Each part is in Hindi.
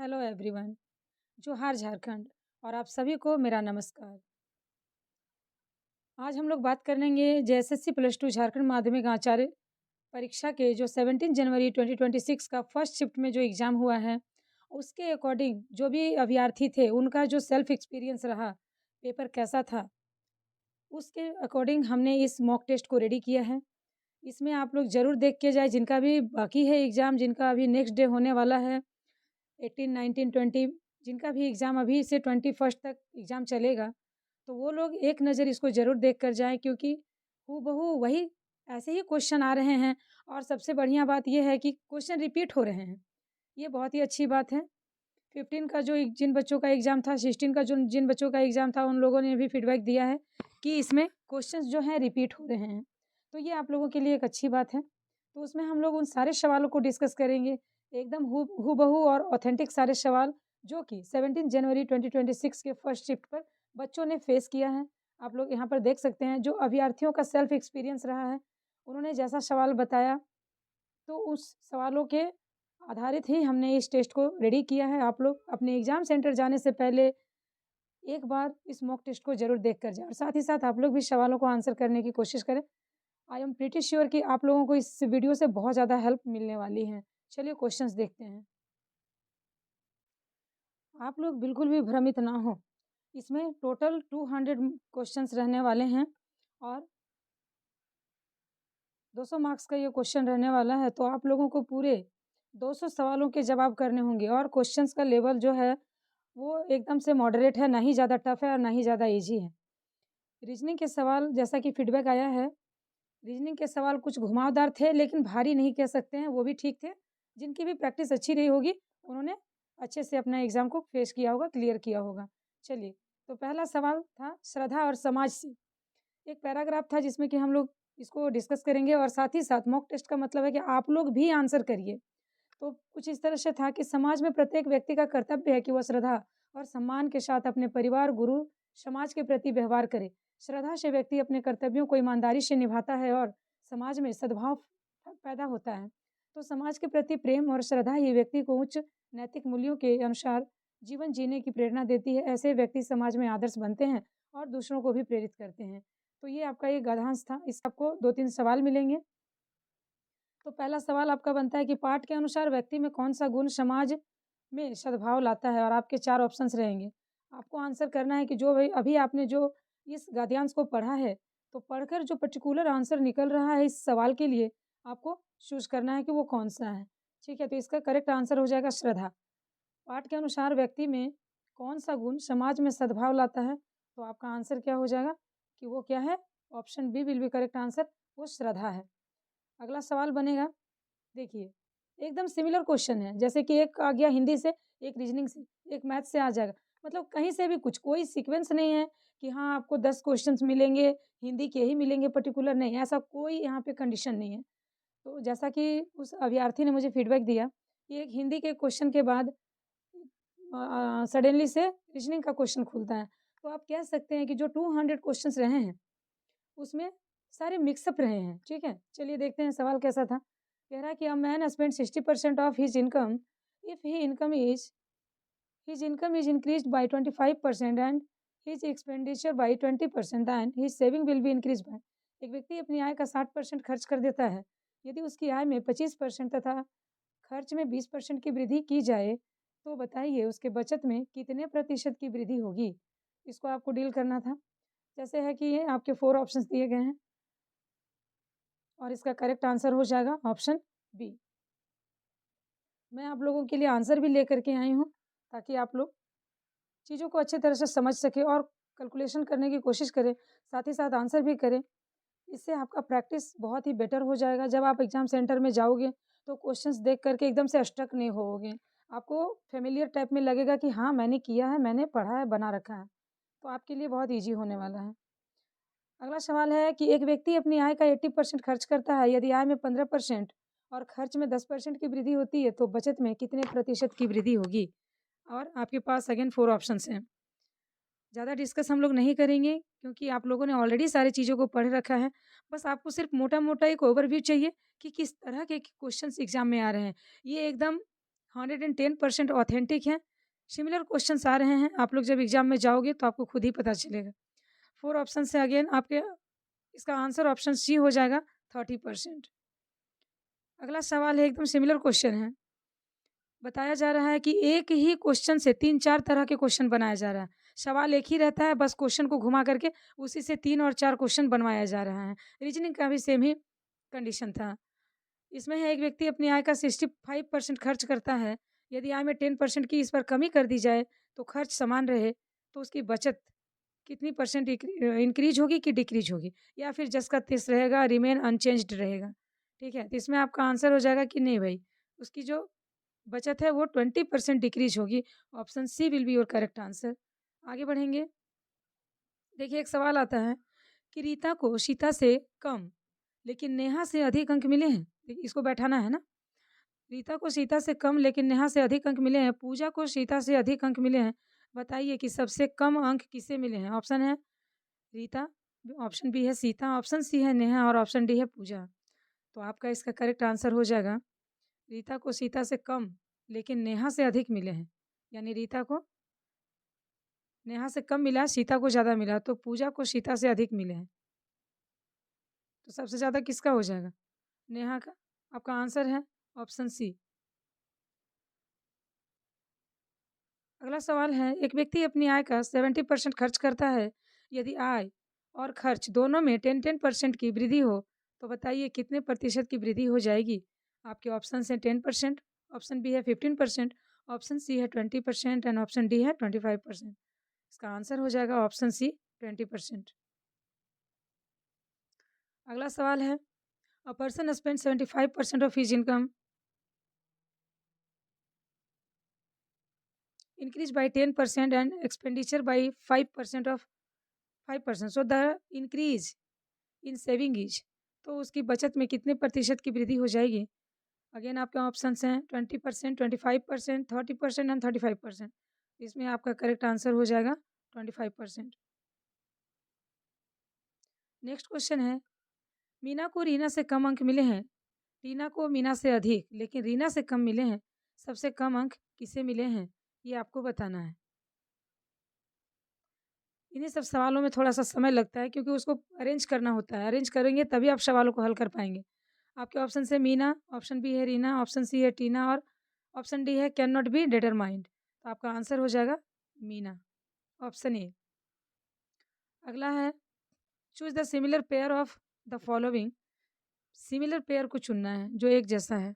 Hello everyone. जोहार झारखंड। और आप सभी को मेरा नमस्कार। आज हम लोग बात करेंगे जेएसएससी प्लस टू झारखंड माध्यमिक आचार्य परीक्षा के जो 17 जनवरी 2026 का फर्स्ट शिफ्ट में जो एग्ज़ाम हुआ है, उसके अकॉर्डिंग जो भी अभ्यर्थी थे उनका जो सेल्फ एक्सपीरियंस रहा, पेपर कैसा था, उसके अकॉर्डिंग हमने इस मॉक टेस्ट को रेडी किया है। इसमें आप लोग ज़रूर देख के जाए, जिनका भी बाकी है एग्ज़ाम, जिनका अभी नेक्स्ट डे होने वाला है 18, 19, 20, जिनका भी एग्ज़ाम अभी से 21st तक एग्ज़ाम चलेगा, तो वो लोग एक नज़र इसको ज़रूर देख कर जाएँ, क्योंकि हूबहू वही ऐसे ही क्वेश्चन आ रहे हैं। और सबसे बढ़िया बात ये है कि क्वेश्चन रिपीट हो रहे हैं। ये बहुत ही अच्छी बात है। 15 का जो जिन बच्चों का एग्ज़ाम था, 16 का जो जिन बच्चों का एग्ज़ाम था, उन लोगों ने भी फीडबैक दिया है कि इसमें क्वेश्चंस जो हैं रिपीट हो रहे हैं। तो ये आप लोगों के लिए एक अच्छी बात है। तो उसमें हम लोग उन सारे सवालों को डिस्कस करेंगे, एकदम हूबहू और ऑथेंटिक सारे सवाल, जो कि 17 जनवरी 2026 के फर्स्ट शिफ्ट पर बच्चों ने फेस किया है। आप लोग यहाँ पर देख सकते हैं, जो अभ्यर्थियों का सेल्फ एक्सपीरियंस रहा है, उन्होंने जैसा सवाल बताया, तो उस सवालों के आधारित ही हमने इस टेस्ट को रेडी किया है। आप लोग अपने एग्ज़ाम सेंटर जाने से पहले एक बार इस मॉक टेस्ट को ज़रूर देख कर जाएँ, और साथ ही साथ आप लोग भी सवालों को आंसर करने की कोशिश करें। आई एम प्रीटी श्योर कि आप लोगों को इस वीडियो से बहुत ज़्यादा हेल्प मिलने वाली है। चलिए क्वेश्चंस देखते हैं। आप लोग बिल्कुल भी भ्रमित ना हो। इसमें टोटल 200 क्वेश्चंस रहने वाले हैं, और 200 मार्क्स का ये क्वेश्चन रहने वाला है। तो आप लोगों को पूरे 200 सवालों के जवाब करने होंगे, और क्वेश्चंस का लेवल जो है वो एकदम से मॉडरेट है, ना ही ज़्यादा टफ है और ना ही ज़्यादा ईज़ी है। रीज़निंग के सवाल, जैसा कि फीडबैक आया है, रीज़निंग के सवाल कुछ घुमावदार थे, लेकिन भारी नहीं कह सकते हैं, वो भी ठीक थे। जिनकी भी प्रैक्टिस अच्छी रही होगी, उन्होंने अच्छे से अपना एग्ज़ाम को फेस किया होगा, क्लियर किया होगा। चलिए, तो पहला सवाल था श्रद्धा और समाज से। एक पैराग्राफ था जिसमें कि हम लोग इसको डिस्कस करेंगे, और साथ ही साथ मॉक टेस्ट का मतलब है कि आप लोग भी आंसर करिए। तो कुछ इस तरह से था कि समाज में प्रत्येक व्यक्ति का कर्तव्य है कि वह श्रद्धा और सम्मान के साथ अपने परिवार, गुरु, समाज के प्रति व्यवहार करे। श्रद्धा से व्यक्ति अपने कर्तव्यों को ईमानदारी से निभाता है, और समाज में सद्भाव पैदा होता है। तो समाज के प्रति प्रेम और श्रद्धा ही व्यक्ति को उच्च नैतिक मूल्यों के अनुसार जीवन जीने की प्रेरणा देती है। ऐसे व्यक्ति समाज में आदर्श बनते हैं और दूसरों को भी प्रेरित करते हैं। तो ये आपका एक गद्यांश था। इस आपको 2-3 सवाल मिलेंगे। तो पहला सवाल आपका बनता है कि पाठ के अनुसार व्यक्ति में कौन-सा गुण समाज में सद्भाव लाता है, और आपके 4 ऑप्शंस रहेंगे। आपको आंसर करना है कि जो भी अभी आपने जो इस गद्यांश को पढ़ा है, तो पढ़कर जो पर्टिकुलर आंसर निकल रहा है इस सवाल के लिए, आपको चूज़ करना है कि वो कौन-सा है। ठीक है? तो इसका करेक्ट आंसर हो जाएगा श्रद्धा। पाठ के अनुसार व्यक्ति में कौन-सा गुण समाज में सद्भाव लाता है, तो आपका आंसर क्या हो जाएगा कि वो क्या है? Option B will be correct answer, वो श्रद्धा है। अगला सवाल बनेगा, देखिए, एकदम सिमिलर क्वेश्चन है, जैसे कि एक आ गया हिंदी से, एक रीजनिंग से, एक मैथ से आ जाएगा। मतलब कहीं से भी कुछ, कोई सीक्वेंस नहीं है कि हाँ, आपको 10 क्वेश्चंस मिलेंगे, हिंदी के ही मिलेंगे पर्टिकुलर, नहीं, ऐसा कोई यहाँ पे कंडीशन नहीं है। तो जैसा कि उस अभ्यर्थी ने मुझे फीडबैक दिया कि एक हिंदी के क्वेश्चन के बाद सडनली से रीजनिंग का क्वेश्चन खुलता है। तो आप कह सकते हैं कि जो 200 क्वेश्चंस रहे हैं, उसमें सारे मिक्सअप रहे हैं, ठीक है? चलिए देखते हैं सवाल कैसा था। कह रहा है कि a man spend 60% of his income if his income is increased by 25% and his expenditure bye 20% and his saving will be increased by. एक व्यक्ति अपनी आय का 60% खर्च कर देता है। यदि उसकी आय में 25% तथा खर्च में 20% की वृद्धि की जाए, तो बताइए उसके बचत में कितने प्रतिशत की वृद्धि होगी? इसको आपको डील करना था। जैसे है कि ये आपके 4 ऑप्शंस दिए गए हैं, और इसका करेक्ट आंसर हो जाएगा ऑप्शन बी। मैं आप लोगों के लिए आंसर भी लेकर के आई हूँ, ताकि आप लोग चीज़ों को अच्छे तरह से समझ सकें और कैलकुलेशन करने की कोशिश करें, साथ ही साथ आंसर भी करें। इससे आपका प्रैक्टिस बहुत ही बेटर हो जाएगा। जब आप एग्ज़ाम सेंटर में जाओगे, तो क्वेश्चंस देख कर के एकदम से स्टक नहीं होवोगे। आपको फ़ैमिलियर टाइप में लगेगा कि हाँ, मैंने किया है, मैंने पढ़ा है, बना रखा है। तो आपके लिए बहुत ईज़ी होने वाला है। अगला सवाल है कि एक व्यक्ति अपनी आय का 80% खर्च करता है। यदि आय में 15% और खर्च में 10% की वृद्धि होती है, तो बचत में कितने प्रतिशत की वृद्धि होगी? और आपके पास अगेन 4 ऑप्शंस हैं। ज़्यादा डिस्कस हम लोग नहीं करेंगे, क्योंकि आप लोगों ने ऑलरेडी सारी चीज़ों को पढ़ रखा है। बस आपको सिर्फ मोटा-मोटा एक ओवरव्यू चाहिए कि किस तरह के क्वेश्चंस एग्ज़ाम में आ रहे हैं। ये एकदम 110% ऑथेंटिक हैं। सिमिलर क्वेश्चंस आ रहे हैं, आप लोग जब एग्ज़ाम में जाओगे तो आपको खुद ही पता चलेगा। 4 ऑप्शन से अगेन आपके इसका आंसर ऑप्शन सी हो जाएगा 30%। अगला सवाल है एकदम सिमिलर क्वेश्चन है। बताया जा रहा है कि एक ही क्वेश्चन से 3-4 तरह के क्वेश्चन बनाया जा रहा है। सवाल एक ही रहता है, बस क्वेश्चन को घुमा करके उसी से 3 और 4 क्वेश्चन बनवाया जा रहा है। रीजनिंग का भी सेम ही कंडीशन था। इसमें है एक व्यक्ति अपनी आय का 65% खर्च करता है। यदि आय में 10% की इस पर कमी कर दी जाए तो खर्च समान रहे तो उसकी बचत कितनी परसेंट इंक्रीज होगी कि डिक्रीज होगी, या फिर जस का तिस रहेगा, रिमेन अनचेंज्ड रहेगा। ठीक है, तो इसमें आपका आंसर हो जाएगा कि नहीं भाई, उसकी जो बचत है वो 20% डिक्रीज होगी। Option C will be your correct answer. आगे बढ़ेंगे। देखिए एक सवाल आता है कि रीता को सीता से कम लेकिन नेहा से अधिक अंक मिले हैं। देखिए, इसको बैठाना है ना। रीता को सीता से कम लेकिन नेहा से अधिक अंक मिले हैं। पूजा को सीता से अधिक अंक मिले हैं। बताइए कि सबसे कम अंक किसे मिले हैं। ऑप्शन है रीता, ऑप्शन बी है सीता, ऑप्शन सी है नेहा और ऑप्शन डी है पूजा। तो आपका इसका करेक्ट आंसर हो जाएगा रीता को सीता से कम लेकिन नेहा से अधिक मिले हैं। यानी रीता को नेहा से कम मिला, सीता को ज़्यादा मिला, तो पूजा को सीता से अधिक मिले हैं। तो सबसे ज़्यादा किसका हो जाएगा? नेहा का। आपका आंसर है ऑप्शन सी। अगला सवाल है, एक व्यक्ति अपनी आय का 70% खर्च करता है। यदि आय और खर्च दोनों में 10-10% की वृद्धि हो तो बताइए कितने प्रतिशत की वृद्धि हो जाएगी। आपके ऑप्शन हैं 10%, ऑप्शन बी है 15%, ऑप्शन सी है 20% एंड ऑप्शन डी है 25%। इसका आंसर हो जाएगा ऑप्शन सी 20%। अगला सवाल है, a person spend 75% of his income increase by 10% and expenditure by 5% of 5%. So the increase in saving is, तो उसकी बचत में कितने प्रतिशत की वृद्धि हो जाएगी। अगेन आपके ऑप्शन हैं 20%, 25%, 30% एंड 35%। इसमें आपका करेक्ट आंसर हो जाएगा 25%। नेक्स्ट क्वेश्चन है, मीना को रीना से कम अंक मिले हैं, रीना को मीना से अधिक लेकिन रीना से कम मिले हैं। सबसे कम अंक किसे मिले हैं, ये आपको बताना है। इन्हीं सब सवालों में थोड़ा-सा समय लगता है क्योंकि उसको अरेंज करना होता है। अरेंज करेंगे तभी आप सवालों को हल कर पाएँगे। आपके ऑप्शन है मीना, ऑप्शन बी है रीना, ऑप्शन सी है टीना और ऑप्शन डी है कैन नॉट बी डिटरमाइंड। तो आपका आंसर हो जाएगा मीना, ऑप्शन ए। अगला है, choose the similar pair of the following. Similar pair को चुनना है जो एक जैसा है।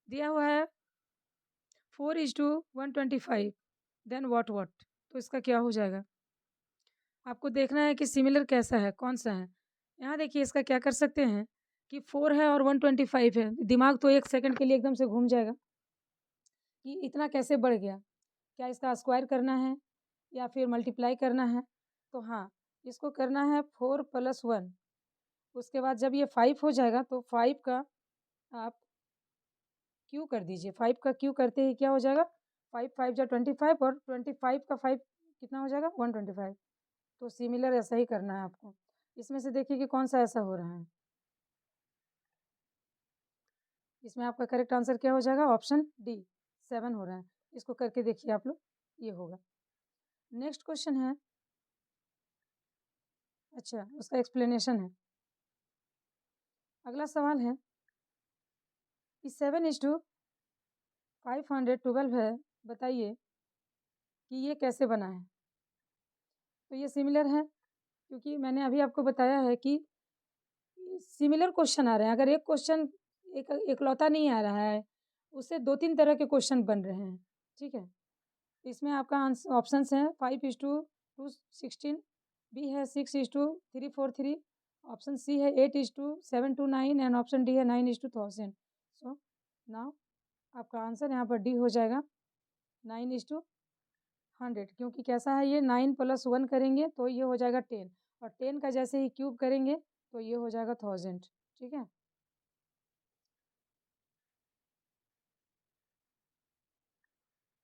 दिया हुआ है 4:125, देन व्हाट? तो इसका क्या हो जाएगा? आपको देखना है कि सिमिलर कैसा है, कौन-सा है। यहाँ देखिए इसका क्या कर सकते हैं कि 4 है और 125 है। दिमाग तो 1 सेकंड के लिए एकदम से घूम जाएगा कि इतना कैसे बढ़ गया? क्या इसका स्क्वायर करना है या फिर मल्टीप्लाई करना है? तो हाँ, इसको करना है 4 + 1। उसके बाद जब ये 5 हो जाएगा तो 5 का आप क्यू कर दीजिए। 5 का क्यू करते ही क्या हो जाएगा? 5 5 जा 25 और 25 का 5 कितना हो जाएगा? 125। तो सिमिलर ऐसा ही करना है आपको। इसमें से देखिए कि कौन-सा ऐसा हो रहा है। इसमें आपका करेक्ट आंसर क्या हो जाएगा? ऑप्शन डी 7 हो रहा है। इसको करके देखिए आप लोग, ये होगा। नेक्स्ट क्वेश्चन है, अच्छा उसका एक्सप्लेनेशन है। अगला सवाल है कि 7:512 है, बताइए कि ये कैसे बना है? तो ये सिमिलर है क्योंकि मैंने अभी आपको बताया है कि सिमिलर क्वेश्चन आ रहे हैं। अगर एक क्वेश्चन इकलौता नहीं आ रहा है, उससे 2-3 तरह के क्वेश्चन बन रहे हैं, ठीक है? इसमें आपका ऑप्शंस हैं 5:216, बी है 6:343, ऑप्शन सी है 8:729 एंड ऑप्शन डी है 9:1000। सो नाउ आपका आंसर यहाँ पर डी हो जाएगा 9:100, क्योंकि कैसा है ये 9 + 1 करेंगे तो ये हो जाएगा 10 और 10 का जैसे ही क्यूब करेंगे तो ये हो जाएगा 1000। ठीक है,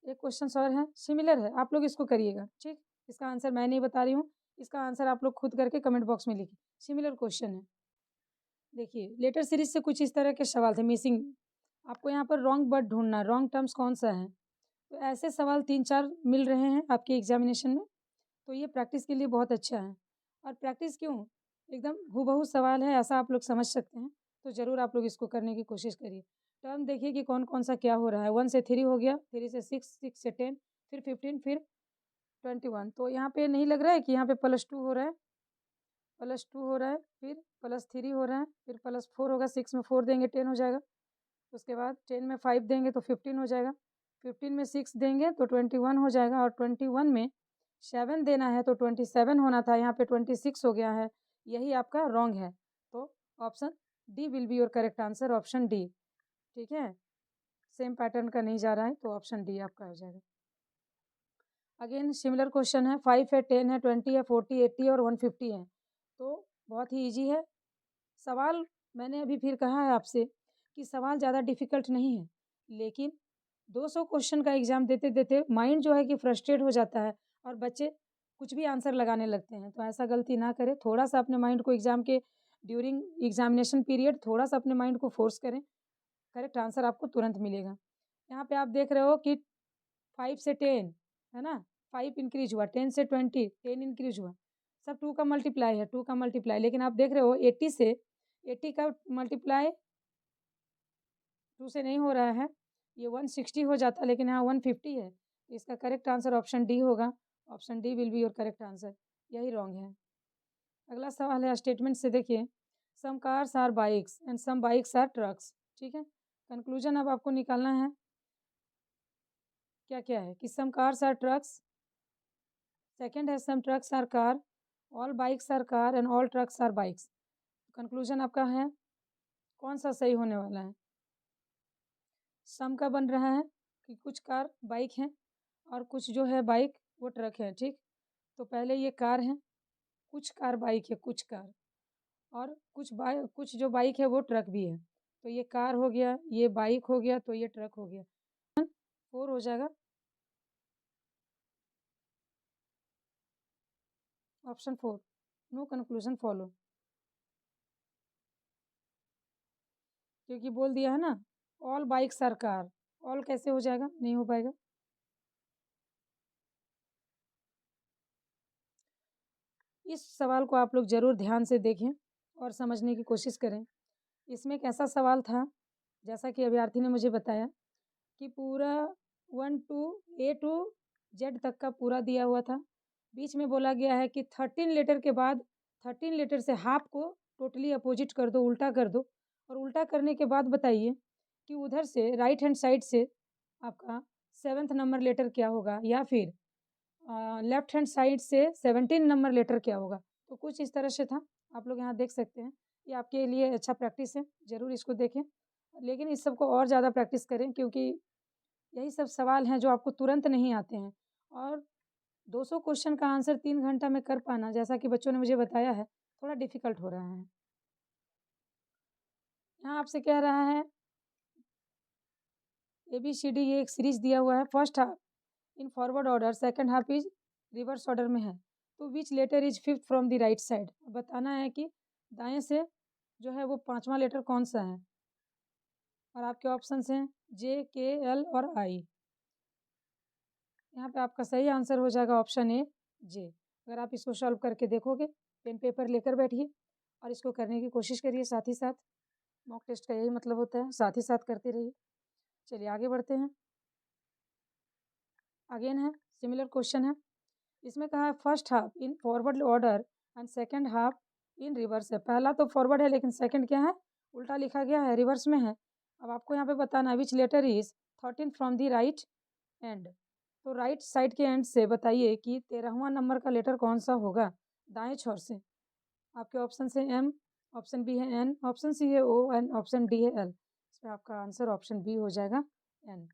एक क्वेश्चन और है, सिमिलर है, आप लोग इसको करिएगा। ठीक, इसका आंसर मैं नहीं बता रही हूँ, इसका आंसर आप लोग खुद करके कमेंट बॉक्स में लिखिए। सिमिलर क्वेश्चन है, देखिए लेटर सीरीज से कुछ इस तरह के सवाल थे। मिसिंग आपको यहाँ पर रॉन्ग वर्ड ढूँढना है, रॉन्ग टर्म्स कौन-सा है। तो ऐसे सवाल 3-4 मिल रहे हैं आपके एग्ज़ामिनेशन में, तो ये प्रैक्टिस के लिए बहुत अच्छा है। और प्रैक्टिस क्यों? एकदम हूबहू सवाल है ऐसा आप लोग समझ सकते हैं, तो ज़रूर आप लोग इसको करने की कोशिश करिए। टर्म देखिए कि कौन-कौन सा क्या हो रहा है, 1 से 3 हो गया, 3 से 6, 6 से 10, फिर 15, फिर 21। तो यहाँ पे नहीं लग रहा है कि यहाँ पे +2 हो रहा है, +2 हो रहा है, फिर +3 हो रहा है, फिर +4 होगा, 6 में 4 देंगे 10 हो जाएगा। उसके बाद 10 में 5 देंगे तो 15 हो जाएगा, 15 में 6 देंगे तो 21 हो जाएगा और 21 में 7 देना है तो 27 होना था, यहाँ पे 26 हो गया है, यही आपका रॉन्ग है। तो option D will be your correct answer, option D, ठीक है? सेम पैटर्न का नहीं जा रहा है तो ऑप्शन डी आपका हो जाएगा। अगेन सिमिलर क्वेश्चन है, 5 है, 10 है, 20 है, 40, 80 और 150 है। तो बहुत ही ईज़ी है। सवाल मैंने अभी फिर कहा है आपसे कि सवाल ज़्यादा डिफ़िकल्ट नहीं है, लेकिन 200 क्वेश्चन का एग्ज़ाम देते-देते माइंड जो है कि फ्रस्ट्रेट हो जाता है और बच्चे कुछ भी आंसर लगाने लगते हैं। तो ऐसा गलती ना करें, थोड़ा-सा अपने माइंड को एग्ज़ाम के ड्यूरिंग एग्ज़ामिनेशन पीरियड थोड़ा-सा अपने माइंड को फ़ोर्स करें, करेक्ट आंसर आपको तुरंत मिलेगा। यहाँ पे आप देख रहे हो कि 5 से 10 है ना? 5 इंक्रीज़ हुआ, 10 से 20, 10 इंक्रीज़ हुआ। सब 2 का मल्टीप्लाई है, 2 का मल्टीप्लाई, लेकिन आप देख रहे हो 80 से 80 का मल्टीप्लाई 2 से नहीं हो रहा है, ये 160 हो जाता, लेकिन यहाँ 150 है। तो इसका करेक्ट आंसर ऑप्शन डी होगा। Option D will be your correct answer, यही रॉन्ग है। अगला सवाल है स्टेटमेंट से देखिए, some cars are bikes and some bikes are trucks, ठीक है? कंक्लूजन अब आपको निकालना है, क्या-क्या है कि some cars are trucks, second है some trucks are car, all bikes are car and all trucks are bikes. Conclusion आपका है, कौन-सा सही होने वाला है? सम का बन रहा है कि कुछ कार बाइक हैं और कुछ जो है बाइक वो ट्रक है, ठीक? तो पहले ये कार है, कुछ कार बाइक है, कुछ कार, और कुछ जो बाइक है वो ट्रक भी है। तो ये कार हो गया, ये बाइक हो गया, तो ये ट्रक हो गया। 4 हो जाएगा, ऑप्शन 4, नो कंक्लूजन फॉलो, क्योंकि बोल दिया है ना, all bikes are car, all कैसे हो जाएगा? नहीं हो पाएगा। इस सवाल को आप लोग ज़रूर ध्यान से देखें और समझने की कोशिश करें। इसमें एक ऐसा सवाल था, जैसा कि अभ्यर्थी ने मुझे बताया कि पूरा 1 टू ए टू जेड तक का पूरा दिया हुआ था। बीच में बोला गया है कि 13 लेटर के बाद 13 लेटर से हाफ को टोटली अपोजिट कर दो, उल्टा कर दो, और उल्टा करने के बाद बताइए कि उधर से राइट हैंड साइड से आपका 7th नंबर लेटर क्या होगा, या फिर लेफ्ट हैंड साइड से 17 नंबर लेटर क्या होगा। तो कुछ इस तरह से था, आप लोग यहाँ देख सकते हैं। ये आपके लिए अच्छा प्रैक्टिस है, ज़रूर इसको देखें। लेकिन इस सब को और ज़्यादा प्रैक्टिस करें, क्योंकि यही सब सवाल हैं जो आपको तुरंत नहीं आते हैं, और 200 क्वेश्चन का आंसर 3 घंटा में कर पाना, जैसा कि बच्चों ने मुझे बताया है, थोड़ा डिफ़िकल्ट हो रहा है। यहाँ आपसे कह रहा है ABCD, ये एक सीरीज़ दिया हुआ है। First half in forward order, second half is reverse order में है। तो which letter is fifth from the right side? बताना है कि दाएँ से जो है वो 5वां लेटर कौन-सा है? और आपके ऑप्शंस हैं J, K, L और I। यहाँ पे आपका सही आंसर हो जाएगा ऑप्शन ए, जे। अगर आप इसको सॉल्व करके देखोगे, पेन पेपर लेकर बैठिए और इसको करने की कोशिश करिए साथ ही साथ। मॉक टेस्ट का यही मतलब होता है, साथ ही साथ करते रहिए। चलिए आगे बढ़ते हैं। अगेन है, सिमिलर क्वेश्चन है। इसमें कहा है first half in forward order and second half in reverse है। पहला तो फॉरवर्ड है, लेकिन सेकंड क्या है? उल्टा लिखा गया है, रिवर्स में है। अब आपको यहाँ पे बताना है which letter is 13 from the right end. तो राइट साइड के एंड से बताइए कि 13वां नंबर का लेटर कौन सा होगा दाएं छोर से। आपके ऑप्शन है M, ऑप्शन बी है N, ऑप्शन सी है O एंड ऑप्शन डी है L। इसमें आपका आंसर ऑप्शन बी हो जाएगा, N।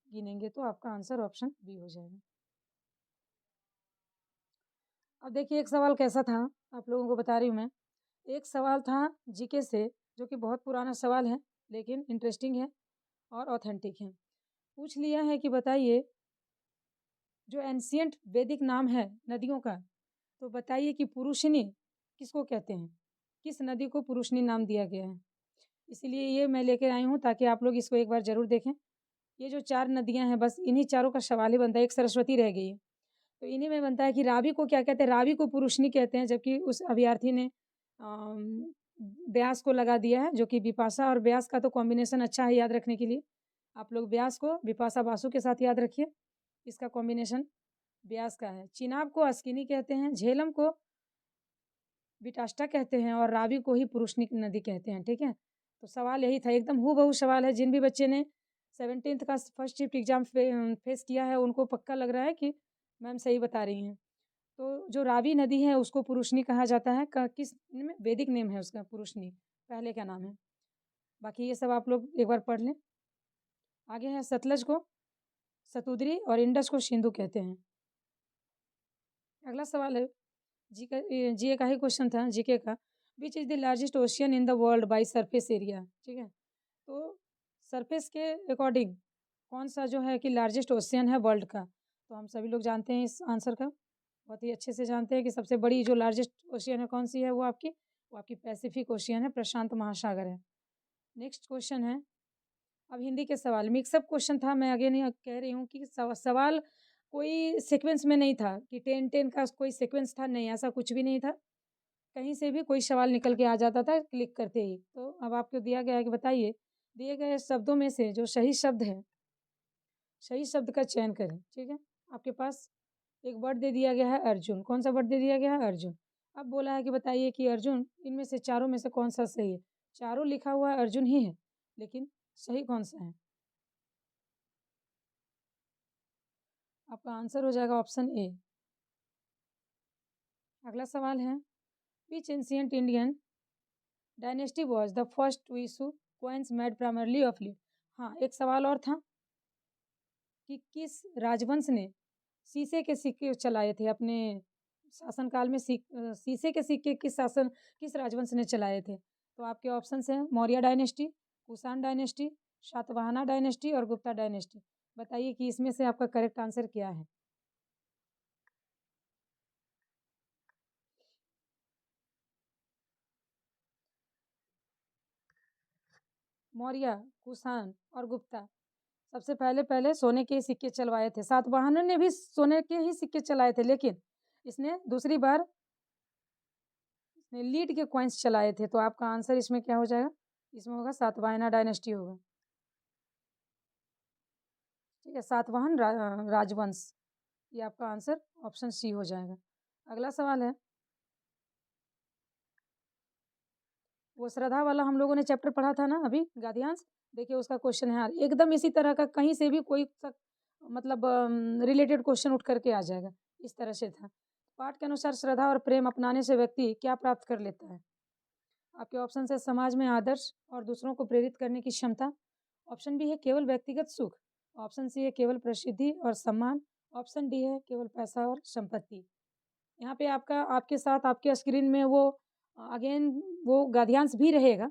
गिनेंगे तो आपका आंसर ऑप्शन बी हो जाएगा। अब देखिए एक सवाल कैसा था, आप लोगों को बता रही हूँ मैं। एक सवाल था जीके से, जो कि बहुत पुराना सवाल है, लेकिन इंटरेस्टिंग है और ऑथेंटिक है। पूछ लिया है कि बताइए जो एंशियंट वैदिक नाम है नदियों का, तो बताइए कि पुरुषनी किसको कहते हैं? किस नदी को पुरुषनी नाम दिया गया है? इसीलिए ये मैं लेकर आई हूँ ताकि आप लोग इसको एक बार ज़रूर देखें। ये जो 4 नदियाँ हैं बस इन्हीं चारों का सवाल ही बनता है, एक सरस्वती रह गई है। तो इन्हीं में बनता है कि रावी को क्या कहते हैं, रावी को पुरुषनी कहते हैं जबकि उस अभ्यर्थी ने व्यास को लगा दिया है जो कि बिपाशा और व्यास का तो कॉम्बिनेशन अच्छा है याद रखने के लिए। आप लोग व्यास को बिपाशा बासु के साथ याद रखिए, इसका कॉम्बिनेशन व्यास का है। चिनाब को अस्किनी कहते हैं, झेलम को विटाष्टा कहते हैं और रावी को ही पुरुषनी नदी कहते हैं, ठीक है? तो सवाल यही था, एकदम हूबहू सवाल है। जिन भी बच्चे ने 17th का फर्स्ट शिफ्ट एग्ज़ाम फेस किया है, उनको पक्का लग रहा है कि मैम सही बता रही हैं। तो जो रावी नदी है, उसको पुरुषनी कहा जाता है। क किस में वैदिक नेम है उसका पुरुषनी, पहले का नाम है। बाकी ये सब आप लोग एक बार पढ़ लें। आगे है सतलज को सतुद्री और इंडस को सिंधु कहते हैं। अगला सवाल है जीके का ही क्वेश्चन था जीके का। Which is the largest ocean in the world by surface area, ठीक है? तो सरफेस के अकॉर्डिंग कौन सा जो है कि लार्जेस्ट ओशियन है वर्ल्ड का? तो हम सभी लोग जानते हैं इस आंसर का, बहुत ही अच्छे से जानते हैं कि सबसे बड़ी जो लार्जेस्ट ओशियन है कौन सी है, वो आपकी पैसिफिक ओशियन है, प्रशांत महासागर है। नेक्स्ट क्वेश्चन है, अब हिंदी के सवाल मिक्सअप क्वेश्चन था। मैं अगेन कह रही हूँ कि सवाल कोई सीक्वेंस में नहीं था कि 10-10 का कोई सीक्वेंस था, नहीं ऐसा कुछ भी नहीं था। कहीं से भी कोई सवाल निकल के आ जाता था क्लिक करते ही। तो अब आपको दिया गया है कि बताइए दिए गए शब्दों में से जो सही शब्द है, सही शब्द का चयन करें, ठीक है? आपके पास एक वर्ड दे दिया गया है अर्जुन। कौन सा वर्ड दे दिया गया है? अर्जुन। अब बोला है कि बताइए कि अर्जुन इनमें से चारों में से कौन सा सही है? चारों लिखा हुआ अर्जुन ही है, लेकिन सही कौन सा है? आपका आंसर हो जाएगा ऑप्शन ए। अगला सवाल है, which ancient Indian dynasty was the first to issue coins made primarily of lead. हाँ, एक सवाल और था कि किस राजवंश ने शीशे के सिक्के चलाए थे अपने शासनकाल में? शीशे के सिक्के किस राजवंश ने चलाए थे? तो आपके ऑप्शंस हैं Maurya dynasty, Kushan dynasty, Satavahana dynasty और गुप्ता डायनेस्टी। बताइए कि इसमें से आपका करेक्ट आंसर क्या है? मौर्य, कुषाण और गुप्ता सबसे पहले पहले सोने के ही सिक्के चलवाए थे। सातवाहनों ने भी सोने के ही सिक्के चलाए थे, लेकिन इसने दूसरी बार इसने लीड के कॉइन्स चलाए थे। तो आपका आंसर इसमें क्या हो जाएगा? इसमें होगा सातवाहना डायनेस्टी होगा, ठीक है? सातवाहन राजवंश, ये आपका आंसर ऑप्शन सी हो जाएगा। अगला सवाल है, वो श्रद्धा वाला हम लोगों ने चैप्टर पढ़ा था ना अभी गाद्यांश, देखिए उसका क्वेश्चन है यार एकदम इसी तरह का, कहीं से भी कोई मतलब रिलेटेड क्वेश्चन उठ करके आ जाएगा, इस तरह से था। पाठ के अनुसार श्रद्धा और प्रेम अपनाने से व्यक्ति क्या प्राप्त कर लेता है? आपके ऑप्शन है समाज में आदर्श और दूसरों को प्रेरित करने की क्षमता। ऑप्शन बी है केवल व्यक्तिगत सुख। ऑप्शन सी है केवल प्रसिद्धि और सम्मान। ऑप्शन डी है केवल पैसा और संपत्ति। यहाँ पे आपका आपके साथ आपके स्क्रीन में वो अगेन वो गद्यांश भी रहेगा।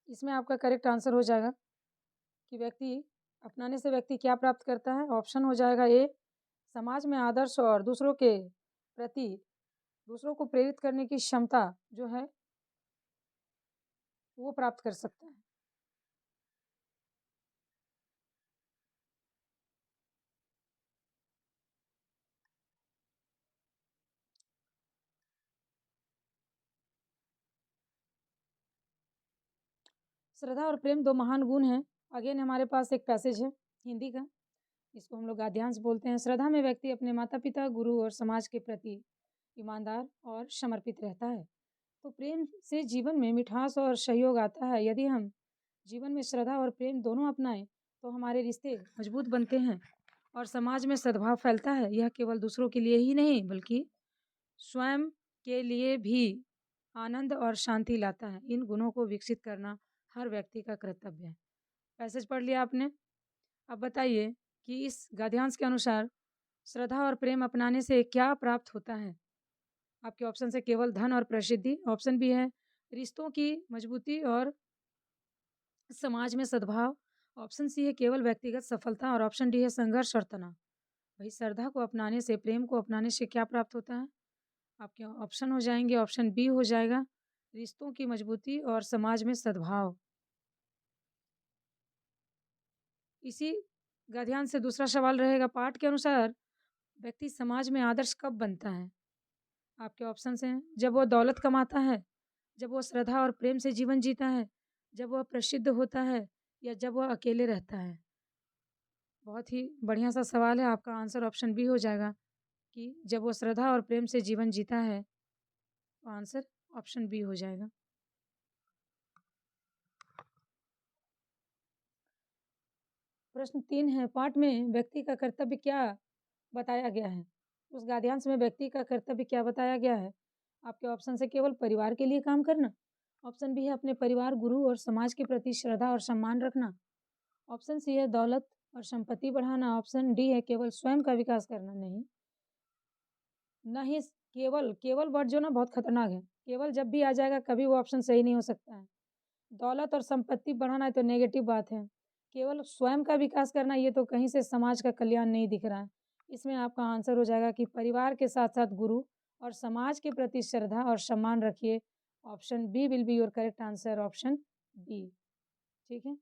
इसमें आपका करेक्ट आंसर हो जाएगा कि व्यक्ति अपनाने से व्यक्ति क्या प्राप्त करता है। ऑप्शन हो जाएगा ए, समाज में आदर्श और दूसरों के प्रति दूसरों को प्रेरित करने की क्षमता जो है वो प्राप्त कर सकता है। श्रद्धा और प्रेम दो महान गुण हैं। अगेन हमारे पास एक पैसेज है हिंदी का, इसको हम लोग गद्यांश बोलते हैं। श्रद्धा में व्यक्ति अपने माता पिता, गुरु और समाज के प्रति ईमानदार और समर्पित रहता है। तो प्रेम से जीवन में मिठास और सहयोग आता है। यदि हम जीवन में श्रद्धा और प्रेम दोनों अपनाएं तो हमारे रिश्ते मजबूत बनते हैं और समाज में सद्भाव फैलता है। यह केवल दूसरों के लिए ही नहीं बल्कि स्वयं के लिए भी आनंद और शांति लाता है। इन गुणों को विकसित करना हर व्यक्ति का कर्तव्य है। पैसेज पढ़ लिया आपने। अब बताइए कि इस गद्यांश के अनुसार श्रद्धा और प्रेम अपनाने से क्या प्राप्त होता है? आपके ऑप्शन है केवल धन और प्रसिद्धि। ऑप्शन बी है रिश्तों की मजबूती और समाज में सद्भाव। ऑप्शन सी है केवल व्यक्तिगत सफलता और ऑप्शन डी है संघर्ष और तनाव। भाई श्रद्धा को अपनाने से, प्रेम को अपनाने से क्या प्राप्त होता है? आपके ऑप्शन हो जाएंगे, ऑप्शन बी हो जाएगा रिश्तों की मजबूती और समाज में सद्भाव। इसी गद्यांश से दूसरा सवाल रहेगा, पाठ के अनुसार व्यक्ति समाज में आदर्श कब बनता है? आपके ऑप्शंस हैं, जब वो दौलत कमाता है, जब वो श्रद्धा और प्रेम से जीवन जीता है, जब वह प्रसिद्ध होता है या जब वह अकेले रहता है। बहुत ही बढ़िया सा सवाल है, आपका आंसर ऑप्शन बी हो जाएगा कि जब वो श्रद्धा और प्रेम से जीवन जीता है, तो आंसर ऑप्शन बी हो जाएगा। प्रश्न 3 है, पाठ में व्यक्ति का कर्तव्य क्या बताया गया है? उस गद्यांश में व्यक्ति का कर्तव्य क्या बताया गया है? आपके ऑप्शन से केवल परिवार के लिए काम करना, ऑप्शन बी है अपने परिवार, गुरु और समाज के प्रति श्रद्धा और सम्मान रखना, ऑप्शन सी है दौलत और संपत्ति बढ़ाना, ऑप्शन डी है केवल स्वयं का विकास करना। नहीं, केवल केवल वर्ड जो ना बहुत खतरनाक है। केवल जब भी आ जाएगा कभी वो ऑप्शन सही नहीं हो सकता है। दौलत और संपत्ति बढ़ाना है तो नेगेटिव बात है। केवल स्वयं का विकास करना, ये तो कहीं से समाज का कल्याण नहीं दिख रहा है। इसमें आपका आंसर हो जाएगा कि परिवार के साथ-साथ गुरु और समाज के प्रति श्रद्धा और सम्मान रखिए। Option B will be your correct answer, option B. ठीक है?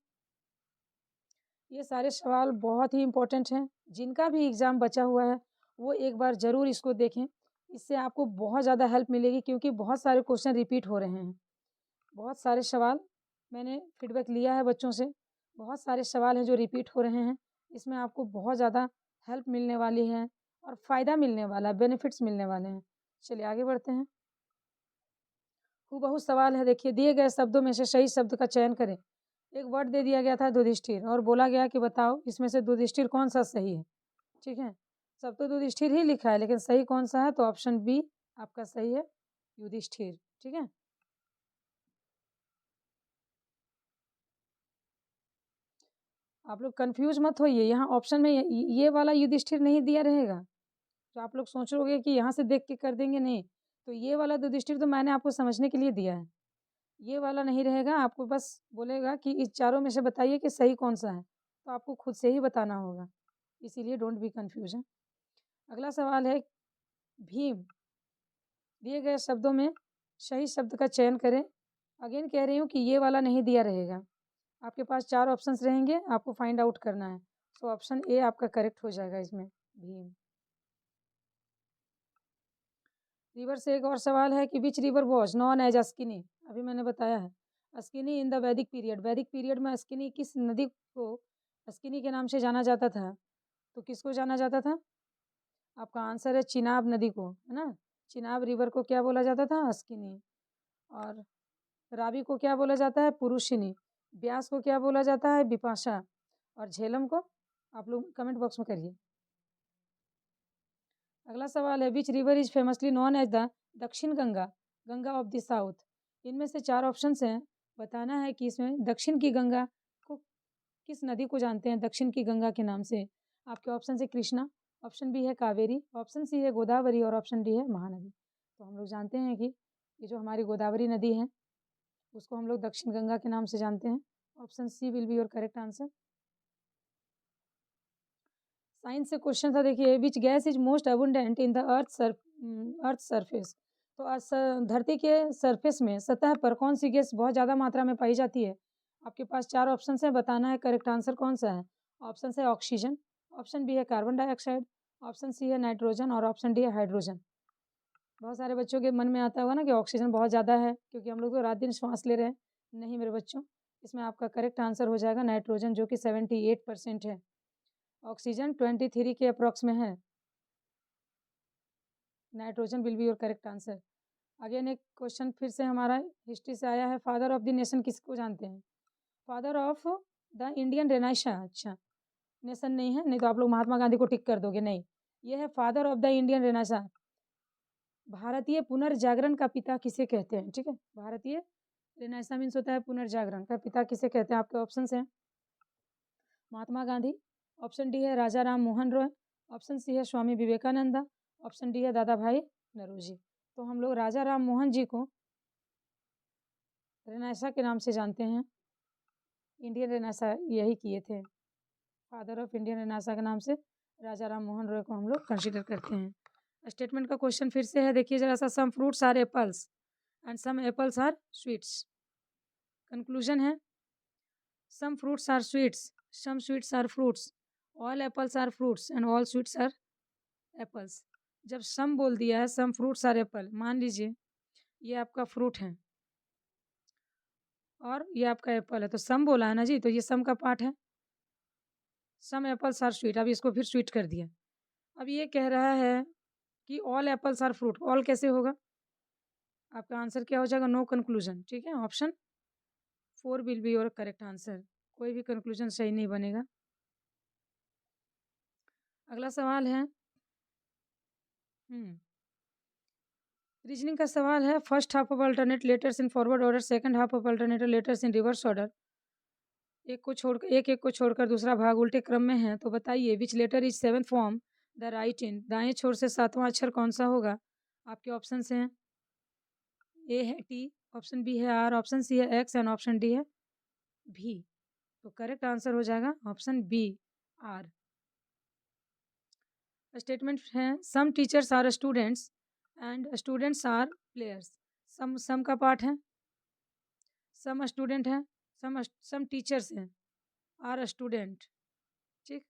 ये सारे सवाल बहुत ही इम्पोर्टेंट हैं। जिनका भी एग्ज़ाम बचा हुआ है, वो एक बार ज़रूर इसको देखें। इससे आपको बहुत ज़्यादा हेल्प मिलेगी क्योंकि बहुत सारे क्वेश्चन रिपीट हो रहे हैं। बहुत सारे सवाल मैंने फीडबैक लिया है बच्चों से। बहुत सारे सवाल हैं जो रिपीट हो रहे हैं। इसमें आपको बहुत ज़्यादा हेल्प मिलने वाली है और फ़ायदा मिलने वाला है, बेनिफिट्स मिलने वाले हैं। चलिए आगे बढ़ते हैं। हूबहू सवाल है, देखिए, दिए गए शब्दों में से सही शब्द का चयन करें। एक वर्ड दे दिया गया था युधिष्ठिर और बोला गया कि बताओ इसमें से युधिष्ठिर कौन-सा सही है, ठीक है? सब तो युधिष्ठिर ही लिखा है लेकिन सही कौन-सा है, तो ऑप्शन बी आपका सही है, युधिष्ठिर, ठीक है? आप लोग कन्फ्यूज़ मत होइए, यहाँ ऑप्शन में ये वाला युधिष्ठिर नहीं दिया रहेगा। तो आप लोग सोचोगे कि यहाँ से देख के कर देंगे, नहीं। तो ये वाला युधिष्ठिर तो मैंने आपको समझने के लिए दिया है। ये वाला नहीं रहेगा, आपको बस बोलेगा कि इस चारों में से बताइए कि सही कौन-सा है, तो आपको खुद से ही बताना होगा। इसीलिए डोंट बी कन्फ्यूज़न। अगला सवाल है, भीम, दिए गए शब्दों में सही शब्द का चयन करें। अगेन कह रही हूँ कि ये वाला नहीं दिया रहेगा। आपके पास 4 ऑप्शंस रहेंगे, आपको फाइंड आउट करना है। सो ऑप्शन ए आपका करेक्ट हो जाएगा इसमें, भीम। रिवर से एक और सवाल है कि which river was known as Asikni, अभी मैंने बताया है। अस्किनी इन द वैदिक पीरियड में अस्किनी किस नदी को अस्किनी के नाम से जाना जाता था? तो किसको जाना जाता था? आपका आंसर है चिनाब नदी को, है ना? चिनाब रिवर को क्या बोला जाता था? अस्किनी। और रावी को क्या बोला जाता है? पुरुषिनी। ब्यास को क्या बोला जाता है? बिपाशा। और झेलम को आप लोग कमेंट बॉक्स में करिए। अगला सवाल है, which river is famously known as the Dakshin Ganga, Ganga of the south. इनमें से 4 ऑप्शंस हैं, बताना है कि इसमें दक्षिण की गंगा को किस नदी को जानते हैं दक्षिण की गंगा के नाम से? आपके ऑप्शन है कृष्णा, ऑप्शन बी है कावेरी, ऑप्शन सी है गोदावरी और ऑप्शन डी है महानदी। तो हम लोग जानते हैं कि ये जो हमारी गोदावरी नदी है, उसको हम लोग दक्षिण गंगा के नाम से जानते हैं। Option C will be your correct answer. Science से क्वेश्चन था, देखिए, which gas is most abundant in the earth surface. तो धरती के सरफेस में, सतह पर कौन सी गैस बहुत ज़्यादा मात्रा में पाई जाती है? आपके पास 4 ऑप्शन हैं, बताना है करेक्ट आंसर कौन सा है। ऑप्शन है ऑक्सीजन, ऑप्शन बी है कार्बन डाइऑक्साइड, ऑप्शन सी है नाइट्रोजन और ऑप्शन डी है हाइड्रोजन। बहुत सारे बच्चों के मन में आता होगा ना कि ऑक्सीजन बहुत ज़्यादा है क्योंकि हम लोग तो रात दिन श्वास ले रहे हैं। नहीं मेरे बच्चों, इसमें आपका करेक्ट आंसर हो जाएगा नाइट्रोजन, जो कि 78% है। ऑक्सीजन 23 के अप्रॉक्स में है। Nitrogen will be your correct answer. Again एक क्वेश्चन फिर से हमारा हिस्ट्री से आया है, फादर ऑफ द नेशन किसको जानते हैं? फादर ऑफ द इंडियन रेनाइशा, अच्छा, नेशन नहीं है, नहीं तो आप लोग महात्मा गांधी को टिक कर दोगे, नहीं। ये है फादर ऑफ द इंडियन रेनाइशा। भारतीय पुनर्जागरण का पिता किसे कहते हैं? ठीक है, भारतीय रेनाइशा मीन्स होता है पुनर्जागरण का पिता किसे कहते हैं? आपके ऑप्शन हैं, महात्मा गांधी, ऑप्शन डी है राजा राम मोहन रॉय, ऑप्शन सी है स्वामी विवेकानंदा, ऑप्शन डी है दादा भाई नौरोजी। तो हम लोग राजा राम मोहन जी को रेनेसां के नाम से जानते हैं। इंडियन रेनेसां यही किए थे। फादर ऑफ इंडियन रेनेसां के नाम से राजा राम मोहन रॉय को हम लोग कंसिडर करते हैं। स्टेटमेंट का क्वेश्चन फिर से है, देखिए जरा सा, some fruits are apples and some apples are sweets. Conclusion है, some fruits are sweets, some sweets are fruits, all apples are fruits and all sweets are apples. जब सम बोल दिया है, सम फ्रूट्स आर एप्पल, मान लीजिए ये आपका फ्रूट है और ये आपका एप्पल है, तो सम बोला है ना जी, तो ये सम का पार्ट है। सम एप्पल्स आर स्वीट, अब इसको फिर स्वीट कर दिया। अब ये कह रहा है कि all apples are fruit, all कैसे होगा? आपका आंसर क्या हो जाएगा? No conclusion. ठीक है, option 4 will be your correct answer. कोई भी कंक्लूजन सही नहीं बनेगा। अगला सवाल है, रीजनिंग का सवाल है, first half of alternate letters in forward order, second half of alternate letters in reverse order. एक को छोड़कर दूसरा भाग उल्टे क्रम में है, तो बताइए which letter is seventh from the right in. दाएं छोर से सातवां अक्षर कौन सा होगा? आपके ऑप्शन हैं, ए है टी, ऑप्शन बी है आर, ऑप्शन सी है एक्स एंड ऑप्शन डी है भी। तो करेक्ट आंसर हो जाएगा ऑप्शन बी, आर। स्टेटमेंट है, some teachers are students and students are players. Some का पार्ट है, सम स्टूडेंट है, सम टीचर्स हैं, आर स्टूडेंट, ठीक,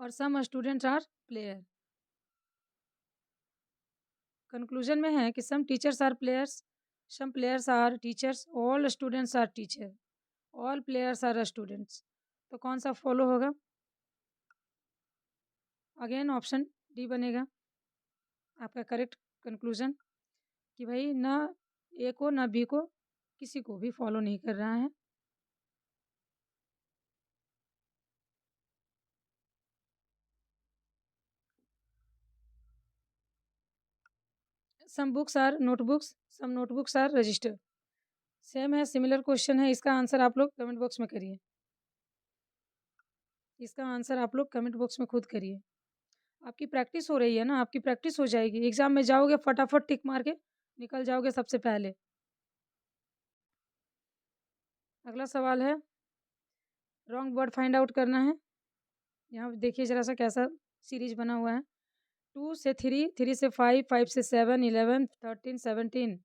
और some students are player. Conclusion में है कि some teachers are players, some players are teachers, all students are teacher, all players are students. तो कौन सा फॉलो होगा? अगेन ऑप्शन डी बनेगा आपका करेक्ट कंक्लूजन, कि भाई ना ए को ना बी को किसी को भी फॉलो नहीं कर रहा है। Some books are notebooks, some notebooks are register. Same है, सिमिलर क्वेश्चन है। इसका आंसर आप लोग कमेंट बॉक्स में करिए, इसका आंसर आप लोग कमेंट बॉक्स में खुद करिए। आपकी प्रैक्टिस हो रही है ना, आपकी प्रैक्टिस हो जाएगी, एग्जाम में जाओगे फटाफट टिक मार के निकल जाओगे सबसे पहले। अगला सवाल है, रॉन्ग वर्ड फाइंड आउट करना है। यहाँ देखिए जरा सा कैसा सीरीज बना हुआ है, 2 से 3, 3 से 5, 5 से 7, 11, 13, 17,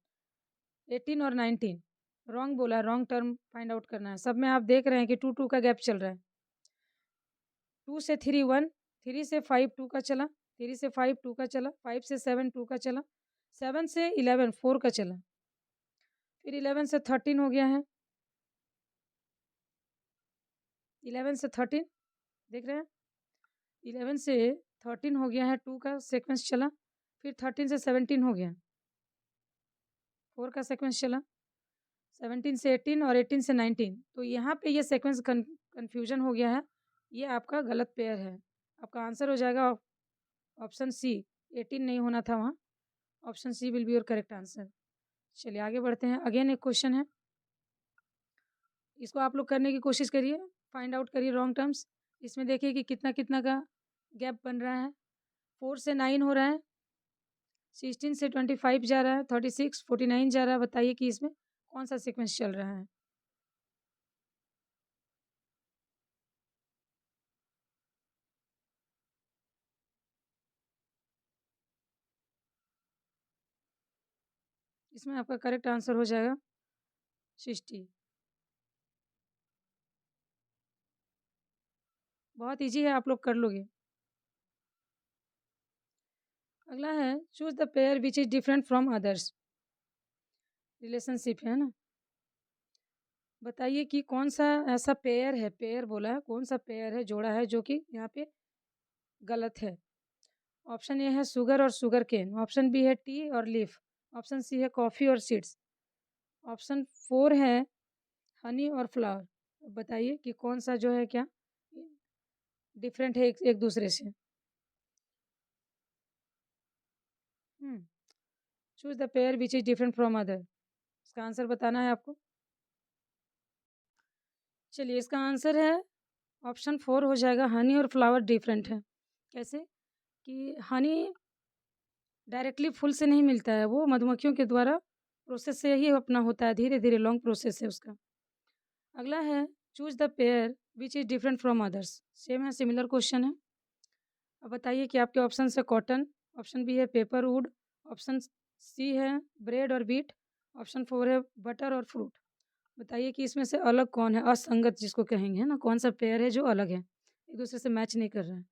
18 और 19। रॉन्ग बोला है, रॉन्ग टर्म फाइंड आउट करना है। सब में आप देख रहे हैं कि 2 2 का गैप चल रहा है। 2 से 3 1, 3 से 5 2 का चला, 3 से 5 2 का चला, 5 से 7 2 का चला, 7 से 11 4 का चला, फिर 11 से 13 हो गया है, 11 से 13 देख रहे हैं, 11 से 13 हो गया है, 2 का सीक्वेंस चला, फिर 13 से 17 हो गया, 4 का सीक्वेंस चला, 17 से 18 और 18 से 19। तो यहाँ पे ये सीक्वेंस कन्फ्यूजन हो गया है, ये आपका गलत पेयर है। आपका आंसर हो जाएगा ऑप्शन सी, 18 नहीं होना था वहाँ, option C will be your correct answer. चलिए आगे बढ़ते हैं। अगेन एक क्वेश्चन है, इसको आप लोग करने की कोशिश करिए, फाइंड आउट करिए रॉन्ग टर्म्स। इसमें देखिए कि कितना कितना का गैप बन रहा है। 4 से 9 हो रहा है, 16 से 25 जा रहा है, 36 49 जा रहा है। बताइए कि इसमें कौन सा सीक्वेंस चल रहा है? इसमें आपका करेक्ट आंसर हो जाएगा 60। बहुत इजी है, आप लोग कर लोगे। अगला है, choose the pair which is different from others. Relationship है ना, बताइए कि कौन सा ऐसा पेयर है, पेयर बोला है, कौन सा पेयर है, जोड़ा है जो कि यहाँ पे गलत है। ऑप्शन ए है शुगर और शुगर केन, ऑप्शन बी है टी और लीफ, ऑप्शन सी है कॉफ़ी और सीड्स, ऑप्शन 4 है हनी और फ्लावर। बताइए कि कौन सा जो है क्या डिफरेंट है एक दूसरे से। Choose the pair which is different from other, इसका आंसर बताना है आपको। चलिए इसका आंसर है ऑप्शन 4 हो जाएगा, हनी और फ्लावर डिफरेंट है। कैसे? कि हनी डायरेक्टली फूल से नहीं मिलता है, वो मधुमक्खियों के द्वारा प्रोसेस से ही अपना होता है, धीरे धीरे लॉन्ग प्रोसेस है उसका। अगला है, choose the pair which is different from others. Same है, सिमिलर क्वेश्चन है। अब बताइए कि आपके ऑप्शन है कॉटन, ऑप्शन बी है पेपर वुड, ऑप्शन सी है ब्रेड और बीट, ऑप्शन 4 है बटर और फ्रूट। बताइए कि इसमें से अलग कौन है, असंगत जिसको कहेंगे, है ना? कौन-सा पेयर है जो अलग है, एक-दूसरे से मैच नहीं कर रहा है।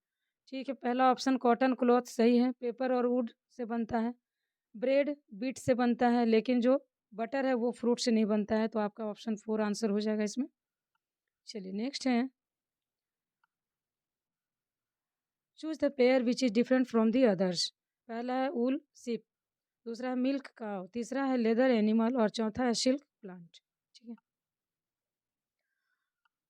ठीक है, पहला ऑप्शन कॉटन क्लॉथ सही है, पेपर और वुड से बनता है। ब्रेड बीट से बनता है, लेकिन जो बटर है वो फ्रूट से नहीं बनता है, तो आपका ऑप्शन 4 आंसर हो जाएगा इसमें। चलिए नेक्स्ट है, choose the pair which is different from the others. पहला है वूल शिप, दूसरा है मिल्क काऊ, तीसरा है लेदर एनिमल और चौथा है सिल्क प्लांट। ठीक है,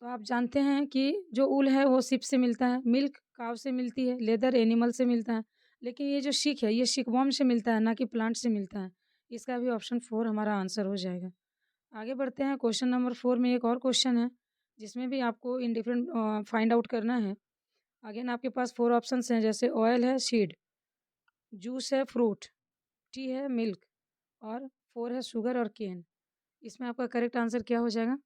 तो आप जानते हैं कि जो ऊल है वो शिप से मिलता है, मिल्क काऊ से मिलती है, लेदर एनिमल से मिलता है, लेकिन ये जो शिक है ये शिकवॉर्म से मिलता है, ना कि प्लांट से मिलता है। इसका भी ऑप्शन 4 हमारा आंसर हो जाएगा। आगे बढ़ते हैं, क्वेश्चन नंबर 4 में एक और क्वेश्चन है, जिसमें भी आपको इन डिफरेंट फाइंड आउट करना है। अगेन आपके पास 4 ऑप्शंस हैं, जैसे ऑयल है सीड, जूस है फ्रूट, टी है मिल्क और 4 है शुगर और केन। इसमें आपका करेक्ट आंसर क्या हो जाएगा?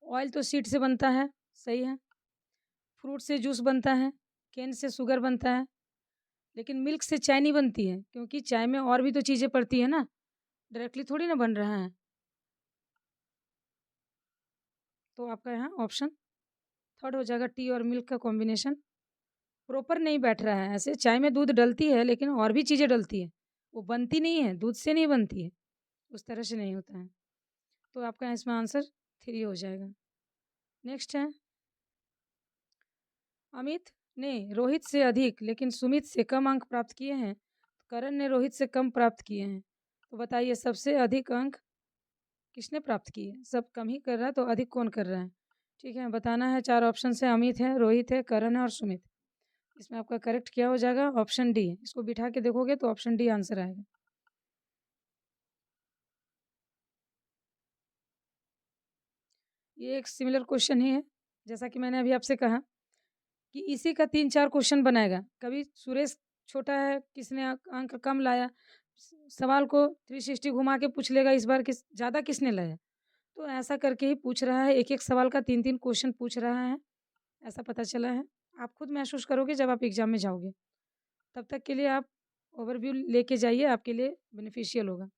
ऑयल तो सीड से बनता है, सही है। फ्रूट से जूस बनता है, केन से शुगर बनता है, लेकिन मिल्क से चाय नहीं बनती है, क्योंकि चाय में और भी तो चीज़ें पड़ती है ना, डायरेक्टली थोड़ी ना बन रहा है। तो आपका यहाँ ऑप्शन थर्ड हो जाएगा, टी और मिल्क का कॉम्बिनेशन प्रॉपर नहीं बैठ रहा है। ऐसे चाय में दूध डलती है, लेकिन और भी चीज़ें डलती है, वो बनती नहीं है, दूध से नहीं बनती है, उस तरह से नहीं होता है। तो आपका इसमें आंसर 3 हो जाएगा। नेक्स्ट है, अमित ने रोहित से अधिक लेकिन सुमित से कम अंक प्राप्त किए हैं, तो करण ने रोहित से कम प्राप्त किए हैं। तो बताइए सबसे अधिक अंक किसने प्राप्त किए? सब कम ही कर रहा है, तो अधिक कौन कर रहा है? ठीक है, बताना है। 4 ऑप्शन है, अमित है, रोहित है, करण है और सुमित। इसमें आपका करेक्ट क्या हो जाएगा? Option D. इसको बिठा के देखोगे तो ऑप्शन डी आंसर आएगा। ये एक सिमिलर क्वेश्चन ही है, जैसा कि मैंने अभी आपसे कहा कि इसी का 3-4 क्वेश्चन बनाएगा। कभी सुरेश छोटा है, किसने अंक कम लाया, सवाल को 360 घुमा के पूछ लेगा, इस बार ज़्यादा किसने लाया। तो ऐसा करके ही पूछ रहा है, एक-एक सवाल का 3-3 क्वेश्चन पूछ रहा है, ऐसा पता चला है। आप खुद महसूस करोगे जब आप एग्ज़ाम में जाओगे। तब तक के लिए आप ओवरव्यू लेके जाइए, आपके लिए बेनिफिशियल होगा।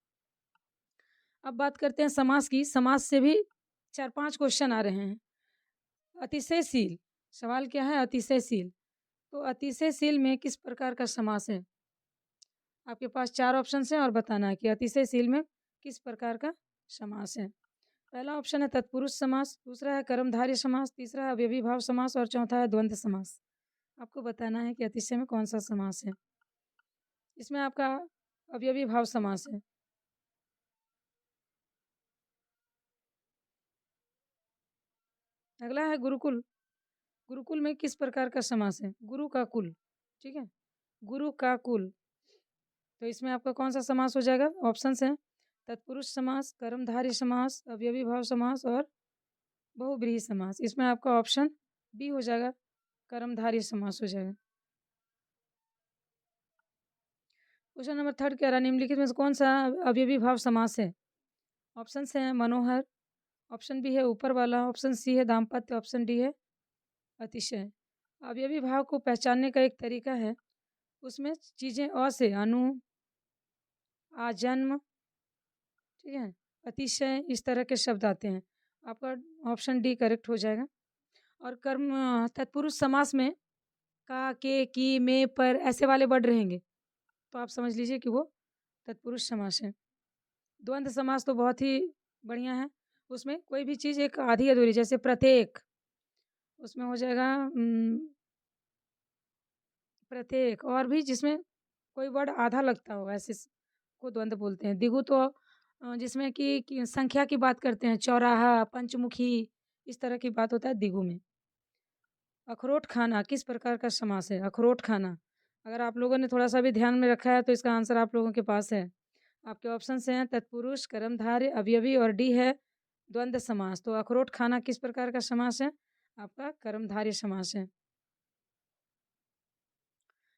अब बात करते हैं समास की। समास से भी 4-5 क्वेश्चन आ रहे हैं। अतिशयशील, सवाल क्या है? अतिशयशील। तो अतिशयशील में किस प्रकार का समास है? आपके पास 4 ऑप्शंस हैं और बताना है कि अतिशयशील में किस प्रकार का समास है। पहला ऑप्शन है तत्पुरुष समास, दूसरा है कर्मधारय समास, तीसरा है अव्ययीभाव समास और चौथा है द्वंद्व समास। आपको बताना है कि अतिशय में कौन-सा समास है। इसमें आपका अव्ययीभाव समास है। अगला है गुरुकुल। गुरुकुल में किस प्रकार का समास है? गुरु का कुल, ठीक है? गुरु का कुल। तो इसमें आपका कौन-सा समास हो जाएगा? ऑप्शंस हैं तत्पुरुष समास, कर्मधारय समास, अव्ययीभाव समास और बहुब्रीहि समास। इसमें आपका ऑप्शन बी हो जाएगा, कर्मधारय समास हो जाएगा। क्वेश्चन नंबर 3 कह रहा है निम्नलिखित में से कौन-सा अव्ययीभाव समास है? ऑप्शंस हैं मनोहर, ऑप्शन बी है ऊपर वाला, ऑप्शन सी है दाम्पत्य, ऑप्शन डी है अतिशय। अव्ययीभाव को पहचानने का एक तरीका है, उसमें चीज़ें अ से अनु, आजन्म, ठीक है, अतिशय, इस तरह के शब्द आते हैं। आपका ऑप्शन डी करेक्ट हो जाएगा। और तत्पुरुष समास में का, के, की, में, पर ऐसे वाले वर्ड रहेंगे, तो आप समझ लीजिए कि वो तत्पुरुष समास है। द्वंद्व समास तो बहुत ही बढ़िया है, उसमें कोई भी चीज़ एक आधी अधूरी, जैसे प्रत्येक, उसमें हो जाएगा प्रत्येक, और भी जिसमें कोई वर्ड आधा लगता हो ऐसे को द्वंद्व बोलते हैं। द्विगु तो जिसमें कि संख्या की बात करते हैं, चौराहा, पंचमुखी, इस तरह की बात होता है द्विगु में। अखरोट खाना किस प्रकार का समास है? अखरोट खाना, अगर आप लोगों ने थोड़ा-सा भी ध्यान में रखा है तो इसका आंसर आप लोगों के पास है। आपके ऑप्शंस हैं तत्पुरुष, कर्मधारय, अवयवी और डी है द्वंद्व समास। तो अखरोट खाना किस प्रकार का समास है? आपका कर्मधारय समास है।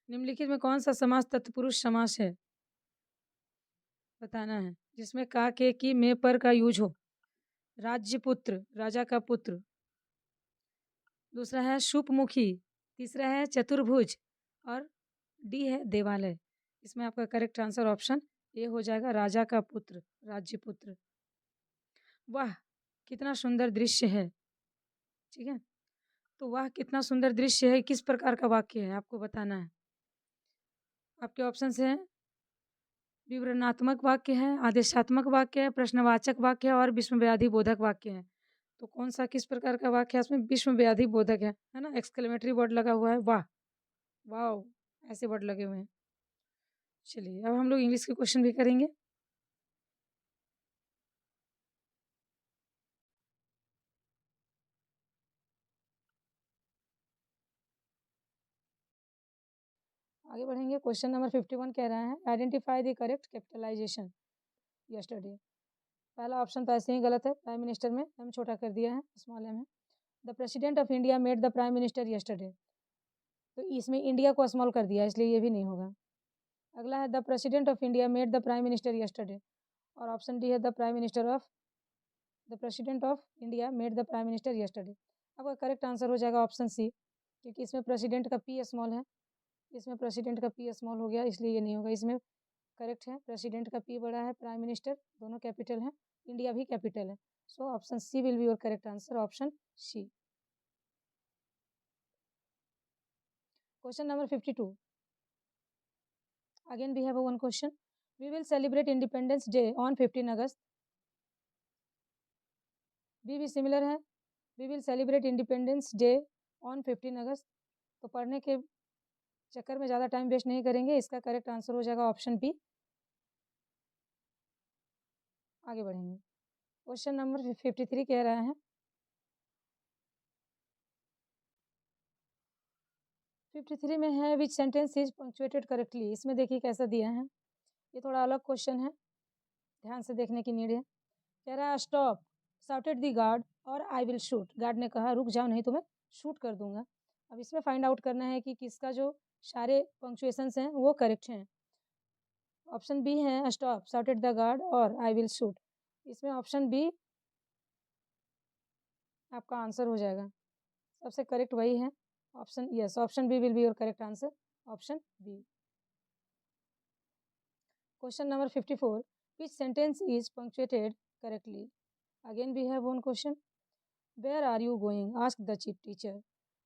निम्नलिखित में कौन-सा समास तत्पुरुष समास है? बताना है। जिसमें का, के, की, में, पर का यूज़ हो। राज्यपुत्र, राजा का पुत्र। दूसरा है शुकमुखी, तीसरा है चतुर्भुज और डी है देवालय। इसमें आपका करेक्ट आंसर ऑप्शन ए हो जाएगा, राजा का पुत्र, राज्यपुत्र। वाह! कितना सुंदर दृश्य है, ठीक है? तो वाह! कितना सुंदर दृश्य है, किस प्रकार का वाक्य है आपको बताना है। आपके ऑप्शंस हैं विवरणात्मक वाक्य है, आदेशात्मक वाक्य है, प्रश्नवाचक वाक्य है और विस्मयादि बोधक वाक्य है। तो कौन-सा किस प्रकार का वाक्य है इसमें विस्मयादि बोधक है ना? एक्सक्लेमेटरी वर्ड लगा हुआ है, वाह! वॉव! ऐसे वर्ड लगे हुए हैं। चलिए, अब हम लोग इंग्लिश के क्वेश्चन भी करेंगे। आगे बढ़ेंगे, क्वेश्चन नंबर 51 कह रहा है identify the correct capitalisation yesterday. पहला ऑप्शन तो ऐसे ही गलत है, प्राइम मिनिस्टर में एम छोटा कर दिया है, स्मॉल एम है। The president of India made the prime minister yesterday, तो इसमें इंडिया को स्मॉल कर दिया, इसलिए ये भी नहीं होगा। अगला है the president of India made the prime minister yesterday, और ऑप्शन डी है the president of India made the prime minister yesterday. आपका करेक्ट आंसर हो जाएगा ऑप्शन सी, क्योंकि इसमें प्रेसिडेंट का पी स्मॉल है, इसमें प्रेसिडेंट का पी स्मॉल हो गया, इसलिए ये नहीं होगा। इसमें करेक्ट है, प्रेसिडेंट का पी बड़ा है, प्राइम मिनिस्टर दोनों कैपिटल हैं, इंडिया भी कैपिटल है। So option C will be your correct answer, option C. Question number 52, again we have one question, we will celebrate Independence Day on 15 August. B भी सिमिलर है, we will celebrate Independence Day on 15 August. तो पढ़ने के चक्कर में ज़्यादा टाइम वेस्ट नहीं करेंगे, इसका करेक्ट आंसर हो जाएगा ऑप्शन बी। आगे बढ़ेंगे, क्वेश्चन नंबर 53 कह रहा है 53 में है विच सेंटेंस इज पंक्चुएटेड करेक्टली। इसमें देखिए कैसा दिया है, ये थोड़ा अलग क्वेश्चन है, ध्यान से देखने की नीड है। कह रहा है स्टॉप शाउटेड द गार्ड और आई विल शूट। गार्ड ने कहा रुक जाओ नहीं तो मैं शूट कर दूंगा। अब इसमें फाइंड आउट करना है कि किसका जो सारे पंक्चुएशंस हैं वो करेक्ट हैं। ऑप्शन बी है स्टॉप शाउटेड द गार्ड और आई विल शूट, इसमें ऑप्शन बी आपका आंसर हो जाएगा, सबसे करेक्ट वही है। Option yes, option B will be your correct answer, option B. Question number 54, which sentence is punctuated correctly. Again we have one question, where are you going ask the chief teacher.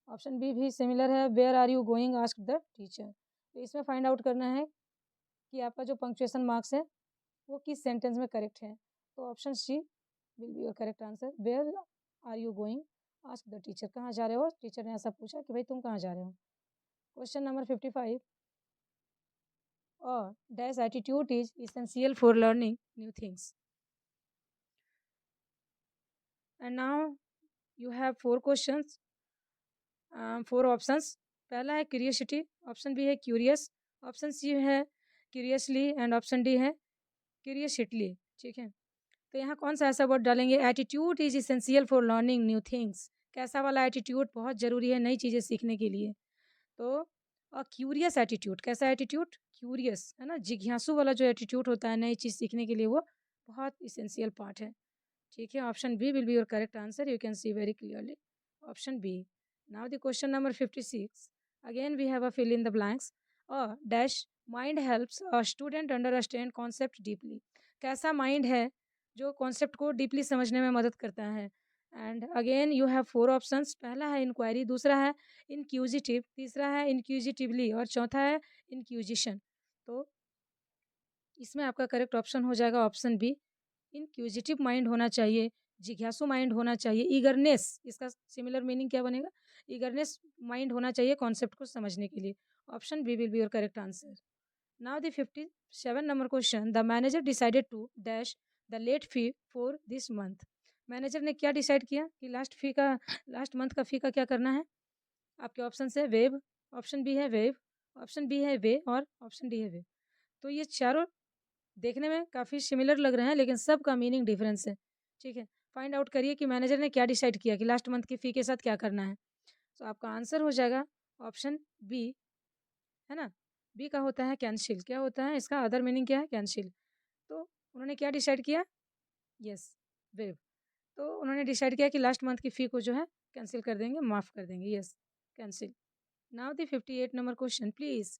Option B भी सिमिलर है, where are you going ask the teacher. तो इसमें फाइंड आउट करना है कि आपका जो पंक्चुएशन मार्क्स है वो किस सेंटेंस में करेक्ट है। तो option C will be your correct answer, where are you going ask the teacher. कहाँ जा रहे हो, टीचर ने ऐसा पूछा कि भाई तुम कहाँ जा रहे हो। क्वेश्चन नंबर 55, और dash attitude is essential for learning new things. And now you have 4 questions, 4 options. पहला है क्यूरियोसिटी, ऑप्शन बी है क्यूरियस, ऑप्शन सी है क्यूरियसली एंड ऑप्शन डी है क्यूरियसिटली, ठीक है। तो यहाँ कौन सा ऐसा वर्ड डालेंगे, attitude is essential for learning new things. कैसा वाला एटीट्यूड, बहुत ज़रूरी है नई चीज़ें सीखने के लिए। तो क्यूरियस एटीट्यूड, कैसा एटीट्यूड, क्यूरियस है ना, जिज्ञासु वाला जो एटीट्यूड होता है नई चीज़ सीखने के लिए, वो बहुत इसेंशियल पार्ट है, ठीक है। Option B will be your correct answer, you can see very clearly, option B. Now the question number 56, again we have a fill in the blanks, और dash mind helps a student understand concept deeply. कैसा माइंड है जो कॉन्सेप्ट को डीपली समझने में मदद करता है। And again you have 4 options, पहला है इंक्वायरी, दूसरा है इनक्यूजिटिव, तीसरा है इनक्यूजिटिवली और चौथा है इनक्यूजिशन। तो इसमें आपका करेक्ट ऑप्शन हो जाएगा ऑप्शन बी, इनक्यूजिटिव माइंड होना चाहिए, जिज्ञासु माइंड होना चाहिए, ईगरनेस, इसका सिमिलर मीनिंग क्या बनेगा, ईगरनेस माइंड होना चाहिए कॉन्सेप्ट को समझने के लिए। Option B will be your correct answer. Now the 57 number question, the manager decided to dash the late fee for this month. Manager ने क्या डिसाइड किया कि लास्ट मंथ का फी का क्या करना है। आपके ऑप्शन है वेव, ऑप्शन बी है वेव, ऑप्शन बी है वे और ऑप्शन डी है वे। तो ये चारों देखने में काफ़ी सिमिलर लग रहे हैं, लेकिन सबका मीनिंग डिफरेंस है, ठीक है। फाइंड आउट करिए कि मैनेजर ने क्या डिसाइड किया कि लास्ट मंथ की फ़ी के साथ क्या करना है। तो आपका आंसर हो जाएगा ऑप्शन बी, है ना। बी का होता है कैंसिल, क्या होता है इसका अदर मीनिंग क्या है, कैंसिल। तो उन्होंने क्या डिसाइड किया, यस वेव। तो उन्होंने डिसाइड किया कि लास्ट मंथ की फ़ी को जो है कैंसिल कर देंगे, माफ़ कर देंगे, yes cancel. Now the 58 number question, please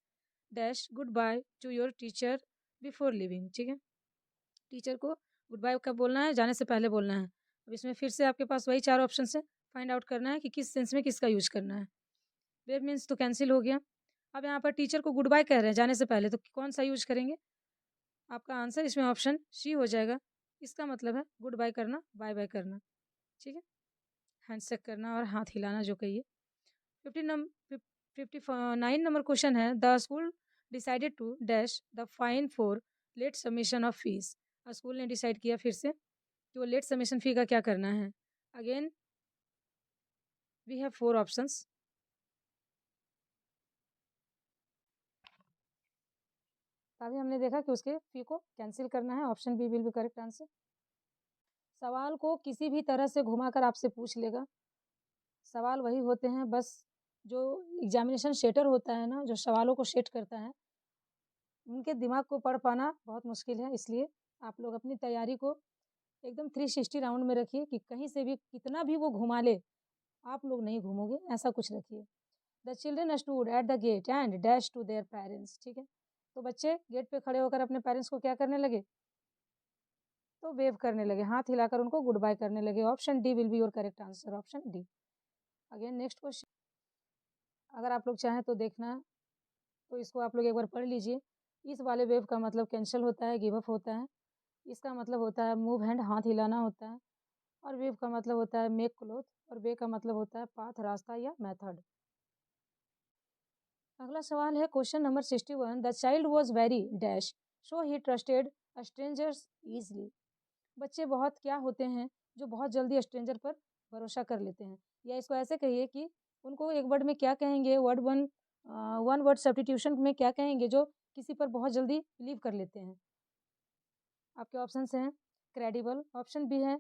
dash good by two your teacher before living. ठीक है, टीचर को गुड बाय कब बोलना है, जाने से पहले बोलना है। अब इसमें फिर से आपके पास वही 4 ऑप्शन है, फाइंड आउट करना है कि किस सेंस में किसका यूज करना है। वेव मीन्स तो कैंसिल हो गया। अब यहाँ पर टीचर को गुड बाय कह रहे हैं जाने से पहले, तो कौन सा यूज करेंगे? आपका आंसर इसमें ऑप्शन सी हो जाएगा। इसका मतलब है गुड बाय करना, बाय बाय करना। ठीक है, हैंडशेक करना और हाथ हिलाना जो कहिए। 59 नंबर क्वेश्चन है, the school decided to dash the fine for late submission of fees. School ने डिसाइड किया फिर से कि वो लेट सबमिशन फी का क्या करना है। Again we have 4 options. तभी हमने देखा कि उसके फी को कैंसिल करना है। Option B will be correct answer. सवाल को किसी भी तरह से घुमाकर आपसे पूछ लेगा। सवाल वही होते हैं, बस जो एग्जामिनेशन सेटर होता है ना, जो सवालों को सेट करता है, उनके दिमाग को पढ़ पाना बहुत मुश्किल है। इसलिए आप लोग अपनी तैयारी को एकदम 360 राउंड में रखिए कि कहीं से भी कितना भी वो घुमा ले, आप लोग नहीं घूमोगे, ऐसा कुछ रखिए। The children stood at the gate and dash to their parents. ठीक है, तो बच्चे गेट पे खड़े होकर अपने पेरेंट्स को क्या करने लगे? तो वेव करने लगे, हाथ हिलाकर उनको गुड बाय करने लगे। Option D will be your correct answer, option D. Again next question, अगर आप लोग चाहें तो देखना, तो इसको आप लोग एक बार पढ़ लीजिए। इस वाले वेव का मतलब कैंसिल होता है, गिव अप होता है। इसका मतलब होता है मूव हैंड, हाथ हिलाना होता है। और वेव का मतलब होता है मेक क्लोथ। और वे का मतलब होता है पाथ, रास्ता या मेथड। अगला सवाल है question number 61, the child was very dash so he trusted strangers easily. बच्चे बहुत क्या होते हैं जो बहुत जल्दी स्ट्रेंजर पर भरोसा कर लेते हैं। या इसको ऐसे कहिए कि उनको एक वर्ड में क्या कहेंगे, वन वर्ड सब्स्टिट्यूशन में क्या कहेंगे जो किसी पर बहुत जल्दी बिलीव कर लेते हैं। आपके ऑप्शन हैं क्रेडिबल, ऑप्शन बी है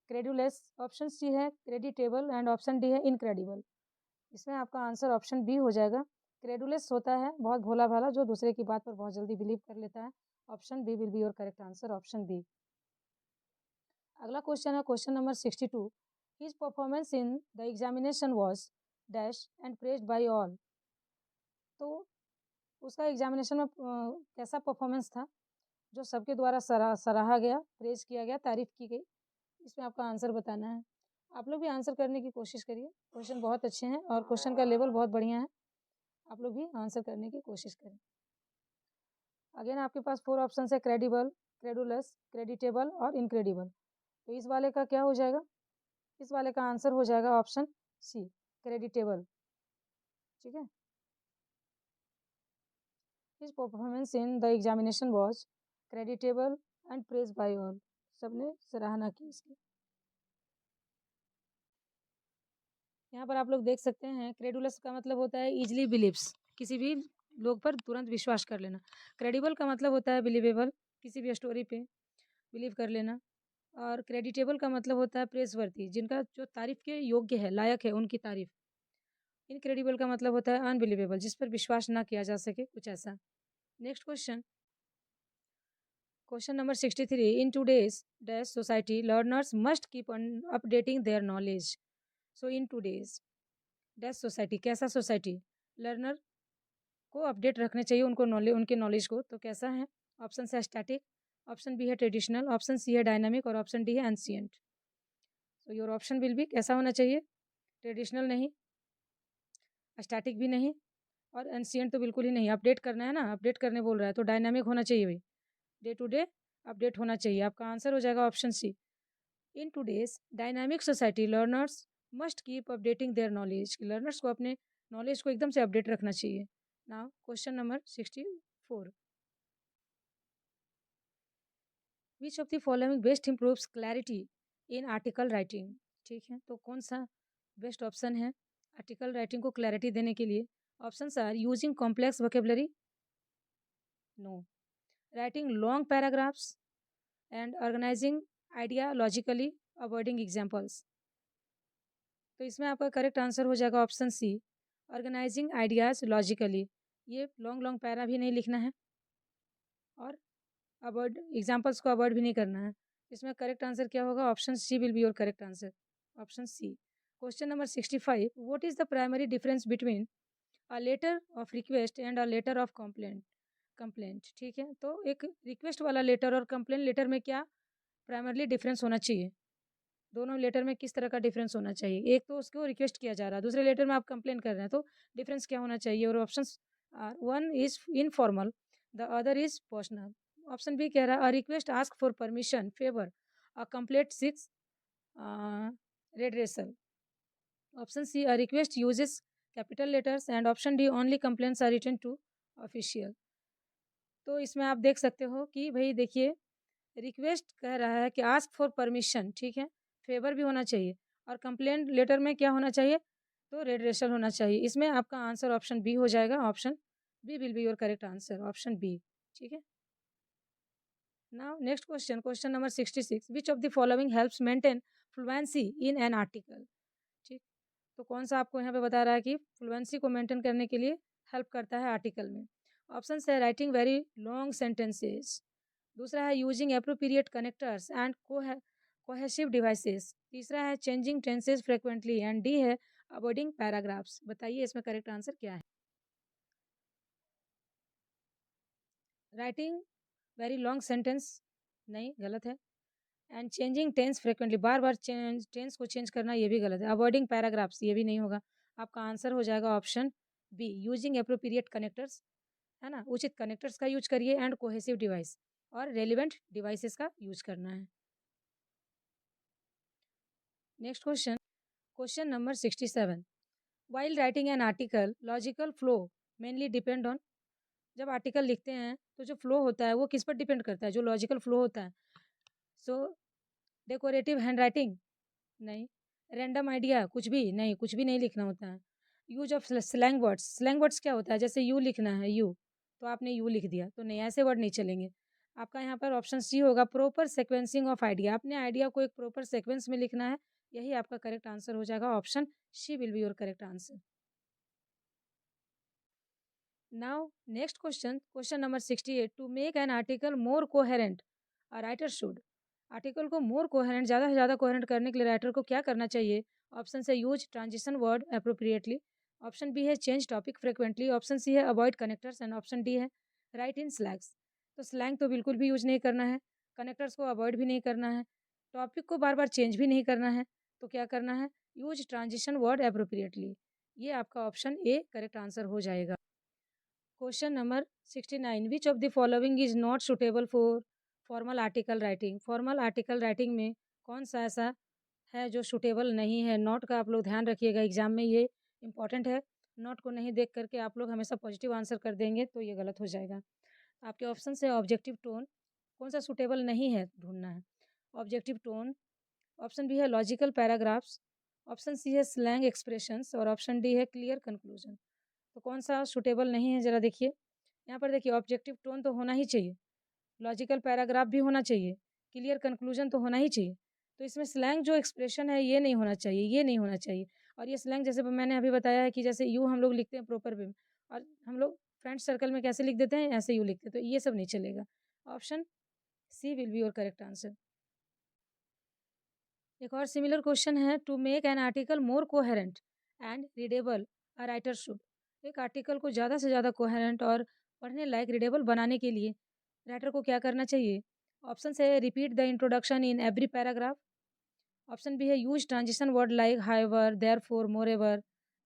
क्रेडुलेस, ऑप्शन सी है क्रेडिटेबल एंड ऑप्शन डी है इनक्रेडिबल। इसमें आपका आंसर ऑप्शन बी हो जाएगा। क्रेडुलेस होता है बहुत भोला भाला, जो दूसरे की बात पर बहुत जल्दी बिलीव कर लेता है। Option B will be your correct answer, option B. अगला क्वेश्चन है question number 62, his performance in the examination was dash and praised by all. तो उसका एग्जामिनेशन में कैसा परफॉर्मेंस था जो सबके द्वारा सराहा गया, प्रेज किया गया, तारीफ की गई। इसमें आपका आंसर बताना है। आप लोग भी आंसर करने की कोशिश करिए, क्वेश्चन बहुत अच्छे हैं और क्वेश्चन का लेवल बहुत बढ़िया है। आप लोग भी आंसर करने की कोशिश करें। अगेन आपके पास 4 ऑप्शन है, क्रेडिबल, क्रेडुलस, क्रेडिटेबल और इनक्रेडिबल। तो इस वाले का क्या हो जाएगा? इस वाले का आंसर हो जाएगा ऑप्शन सी, क्रेडिटेबल। ठीक है, his performance in the examination was creditable and praise by all. सबने सराहना की इसकी। यहाँ पर आप लोग देख सकते हैं, क्रेडुलस का मतलब होता है इजली बिलीव्स, किसी भी लोग पर तुरंत विश्वास कर लेना। क्रेडिबल का मतलब होता है बिलीवेबल, किसी भी स्टोरी पे बिलीव कर लेना। और क्रेडिटेबल का मतलब होता है प्रेसवर्दी, जिनका जो तारीफ के योग्य है, लायक है, उनकी तारीफ। इनक्रेडिबल का मतलब होता है अनबिलीवेबल, जिस पर विश्वास ना किया जा सके, कुछ ऐसा। Next question, question number 63, in today's dash society learners must keep on updating their knowledge. So in today's dash society, कैसा सोसाइटी लर्नर को अपडेट रखने चाहिए, उनको नॉलेज, उनके नॉलेज को। तो कैसा है? ऑप्शन है स्टैटिक, ऑप्शन बी है ट्रेडिशनल, ऑप्शन सी है डायनामिक और ऑप्शन डी है ancient. So your option will be, कैसा होना चाहिए? ट्रेडिशनल नहीं, स्टैटिक भी नहीं और एंशियंट तो बिल्कुल ही नहीं। अपडेट करना है ना, अपडेट करने बोल रहा है, तो डायनामिक होना चाहिए भाई, डे टू डे अपडेट होना चाहिए। आपका आंसर हो जाएगा option C. In today's dynamic society learners must keep updating their knowledge. Learners को अपने नॉलेज को एकदम से अपडेट रखना चाहिए। Now question number 64, which of the following best improves clarity in article writing. ठीक है, तो कौन सा बेस्ट ऑप्शन है आर्टिकल राइटिंग को क्लैरिटी देने के लिए? Options are using complex vocabulary, no, writing long paragraphs and organising idea logically, avoiding examples. तो इसमें आपका करेक्ट आंसर हो जाएगा option C, organising ideas logically. ये लॉन्ग लॉन्ग पैरा भी नहीं लिखना है और अवॉइड एग्जाम्पल्स को अवॉइड भी नहीं करना है। इसमें करेक्ट आंसर क्या होगा? Option C will be your correct answer, option C. Question number 65, what is the primary difference between a letter of request and a letter of complaint, ठीक है। तो एक रिक्वेस्ट वाला लेटर और कंप्लेंट लेटर में क्या प्राइमरली डिफरेंस होना चाहिए? दोनों लेटर में किस तरह का डिफरेंस होना चाहिए? एक तो उसको रिक्वेस्ट किया जा रहा है, दूसरे लेटर में आप कंप्लेन कर रहे हैं, तो डिफरेंस क्या होना चाहिए? और options are one is informal, the other is personal. Option B कह रहा है, a request ask for permission, favour, a complaint seeks redressal. Option C, a request uses capital letters, and option D, only complaints are written to official. तो इसमें आप देख सकते हो कि भई देखिए, रिक्वेस्ट कह रहा है कि आस्क फॉर परमिशन, ठीक है, फेवर भी होना चाहिए और कंप्लेंट लेटर में क्या होना चाहिए? तो रेडरेशल होना चाहिए। इसमें आपका आंसर ऑप्शन बी हो जाएगा, option B will be your correct answer, option B, ठीक है। Now next question, question number 66, which of the following helps maintain fluency in an article, ठीक। तो कौन सा आपको यहाँ पे बता रहा है कि फ्लुएंसी को मेंटेन करने के लिए हेल्प करता है आर्टिकल में? ऑप्शन है राइटिंग वेरी लॉन्ग सेंटेंसेस, दूसरा है using appropriate connectors and cohesive devices, तीसरा है changing tenses frequently and D है अवॉइडिंग पैराग्राफ्स। बताइए इसमें करेक्ट आंसर क्या है? राइटिंग वेरी लॉन्ग सेंटेंस नहीं, गलत है। एंड चेंजिंग टेंस फ्रिक्वेंटली, बार बार टेंस को चेंज करना, ये भी गलत है। अवॉइडिंग पैराग्राफ्स, ये भी नहीं होगा। आपका आंसर हो जाएगा option B, using appropriate connectors, है ना, उचित कनेक्टर्स का यूज करिए एंड कोहेसिव डिवाइस और रेलिवेंट डिवाइसेस का यूज करना है। Next question, question number 67, while writing an article logical flow mainly depend on, जब आर्टिकल लिखते हैं तो जो फ्लो होता है वो किस पर डिपेंड करता है? जो लॉजिकल फ्लो होता है, सो डेकोरेटिव हैंड राइटिंग नहीं, रैंडम आइडिया कुछ भी नहीं, कुछ भी नहीं लिखना होता है। Use of slang words, slang words क्या होता है? जैसे यू लिखना है, यू, तो आपने यू लिख दिया, तो नहीं, ऐसे वर्ड नहीं चलेंगे। आपका यहाँ पर ऑप्शन सी होगा, प्रॉपर सीक्वेंसिंग ऑफ आइडिया, अपने आइडिया को एक प्रॉपर सीक्वेंस में लिखना है, यही आपका करेक्ट आंसर हो जाएगा, option C will be your correct answer. Now next question, question number 68, to make an article more coherent a writer should, article को मोर कोहेरेंट, ज़्यादा से ज़्यादा कोहेरेंट करने के लिए राइटर को क्या करना चाहिए? ऑप्शन से use transition word appropriately, option B है change topic frequently, option C है avoid connectors and option D है राइट इन स्लैग्स। तो स्लैंग तो बिल्कुल भी यूज नहीं करना है, कनेक्टर्स को अवॉइड भी नहीं करना है, टॉपिक को बार बार चेंज भी नहीं करना है, तो क्या करना है? Use transition word appropriately. ये आपका ऑप्शन ए करेक्ट आंसर हो जाएगा। Question number 69, which of the following is not suitable for formal article writing, formal article writing में कौन सा ऐसा है जो सुटेबल नहीं है? नोट का आप लोग ध्यान रखिएगा, एग्जाम में ये इंपॉर्टेंट है। नोट को नहीं देख करके आप लोग हमेशा पॉजिटिव आंसर कर देंगे तो ये गलत हो जाएगा। आपके ऑप्शन से ऑब्जेक्टिव टोन, कौन सा सुटेबल नहीं है ढूंढना है। ऑब्जेक्टिव टोन, ऑप्शन बी है लॉजिकल पैराग्राफ्स, ऑप्शन सी है स्लैंग एक्सप्रेशंस और ऑप्शन डी है क्लियर कंक्लूजन। तो कौन सा सूटेबल नहीं है ज़रा देखिए। यहाँ पर देखिए, ऑब्जेक्टिव टोन तो होना ही चाहिए, लॉजिकल पैराग्राफ भी होना चाहिए, क्लियर कंक्लूजन तो होना ही चाहिए। तो इसमें स्लैंग जो एक्सप्रेशन है ये नहीं होना चाहिए, ये नहीं होना चाहिए। और ये स्लैंग जैसे मैंने अभी बताया है कि जैसे यू हम लोग लिखते हैं प्रॉपर वे में, और हम लोग फ्रेंड सर्कल में कैसे लिख देते हैं, ऐसे यू लिखते हैं, तो ये सब नहीं चलेगा। Option C will be your correct answer. एक और सिमिलर क्वेश्चन है, to make an article more coherent and readable a writer should, एक आर्टिकल को ज़्यादा से ज़्यादा कोहेरेंट और पढ़ने लायक रीडेबल बनाने के लिए राइटर को क्या करना चाहिए? ऑप्शन है repeat the introduction in every paragraph, option B है use transition word like however, therefore, moreover,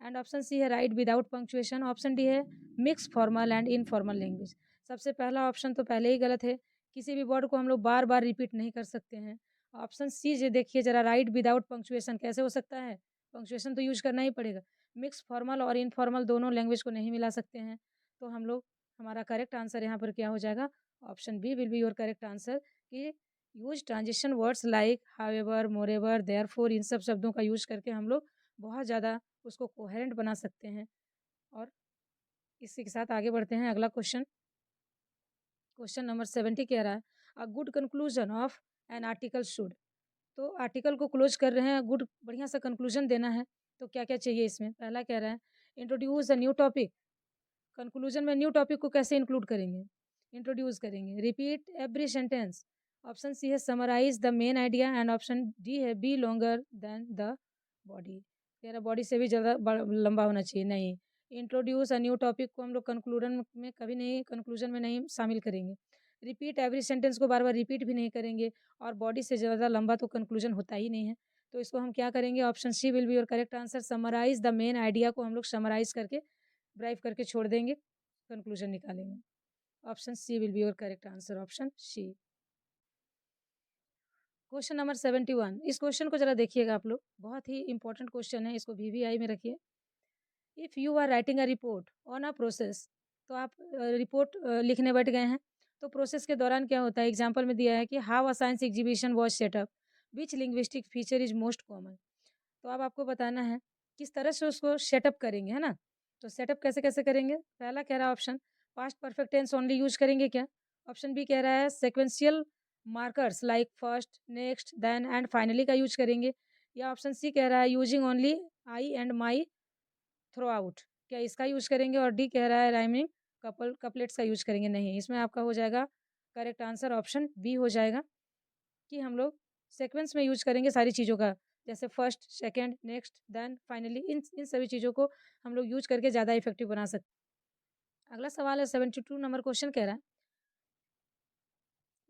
and option C है write without punctuation, option D है mix formal and informal language. सबसे पहला ऑप्शन तो पहले ही गलत है, किसी भी वर्ड को हम लोग बार बार रिपीट नहीं कर सकते हैं। ऑप्शन सी जो देखिए जरा, राइट विदाउट पंक्चुएशन कैसे हो सकता है? पंक्चुएशन तो यूज करना ही पड़ेगा। मिक्स फॉर्मल और इनफॉर्मल दोनों लैंग्वेज को नहीं मिला सकते हैं, तो हम लोग, हमारा करेक्ट आंसर यहाँ पर क्या हो जाएगा? Option B will be your correct answer, कि use transition words like however, moreover, therefore, इन सब शब्दों का यूज करके हम लोग बहुत ज़्यादा उसको कोहेरेंट बना सकते हैं। और इसी के साथ आगे बढ़ते हैं, अगला क्वेश्चन, क्वेश्चन नंबर 70 कह रहा है, a good conclusion of an article should, तो आर्टिकल को क्लोज कर रहे हैं, गुड बढ़िया सा कंक्लूजन देना है, तो क्या क्या चाहिए इसमें? पहला कह रहा है introduce a new topic, conclusion में न्यू टॉपिक को कैसे इंक्लूड करेंगे? इंट्रोड्यूस करेंगे। Repeat every sentence, option C है summarise the main idea and option D है be longer than the body, कह रहा बॉडी से भी ज़्यादा लंबा होना चाहिए, नहीं, इंट्रोड्यूस अ न्यू टॉपिक को हम लोग कंक्लूजन में नहीं शामिल करेंगे। रिपीट एवरी सेंटेंस को बार-बार रिपीट भी नहीं करेंगे और बॉडी से ज़्यादा लंबा तो कंक्लूजन होता ही नहीं है। तो इसको हम क्या करेंगे, option C will be your correct answer. Summarise the main idea को हम लोग समराइज़ करके, ड्राइव करके छोड़ देंगे, कंक्लूजन निकालेंगे। Option C will be your correct answer, option C. Question number 71, इस क्वेश्चन को ज़रा देखिएगा आप लोग, बहुत ही इंपॉर्टेंट क्वेश्चन है, इसको वीवीआई में रखिए। If you are writing a report on a process, तो आप रिपोर्ट लिखने बैठ गए हैं, तो प्रोसेस के दौरान क्या होता है, एग्जाम्पल में दिया है कि how a science exhibition was setup, which linguistic feature is most common. तो अब आपको बताना है किस तरह से उसको सेटअप करेंगे, है ना। तो सेटअप कैसे कैसे करेंगे, पहला कह रहा है option past perfect tense only use करेंगे क्या। ऑप्शन बी कह रहा है sequential markers like first, next, then and finally का यूज करेंगे। या ऑप्शन सी कह रहा है using only I and my throughout, क्या इसका यूज करेंगे। और डी कह रहा है राइमिंग कपलेट्स का यूज करेंगे। नहीं, इसमें आपका हो जाएगा करेक्ट आंसर ऑप्शन बी हो जाएगा, कि हम लोग सीक्वेंस में यूज करेंगे सारी चीज़ों का, जैसे first, second, next, then finally, इन इन सभी चीज़ों को हम लोग यूज करके ज़्यादा इफेक्टिव बना सकते हैं। अगला सवाल है 72 नंबर क्वेश्चन कह रहा है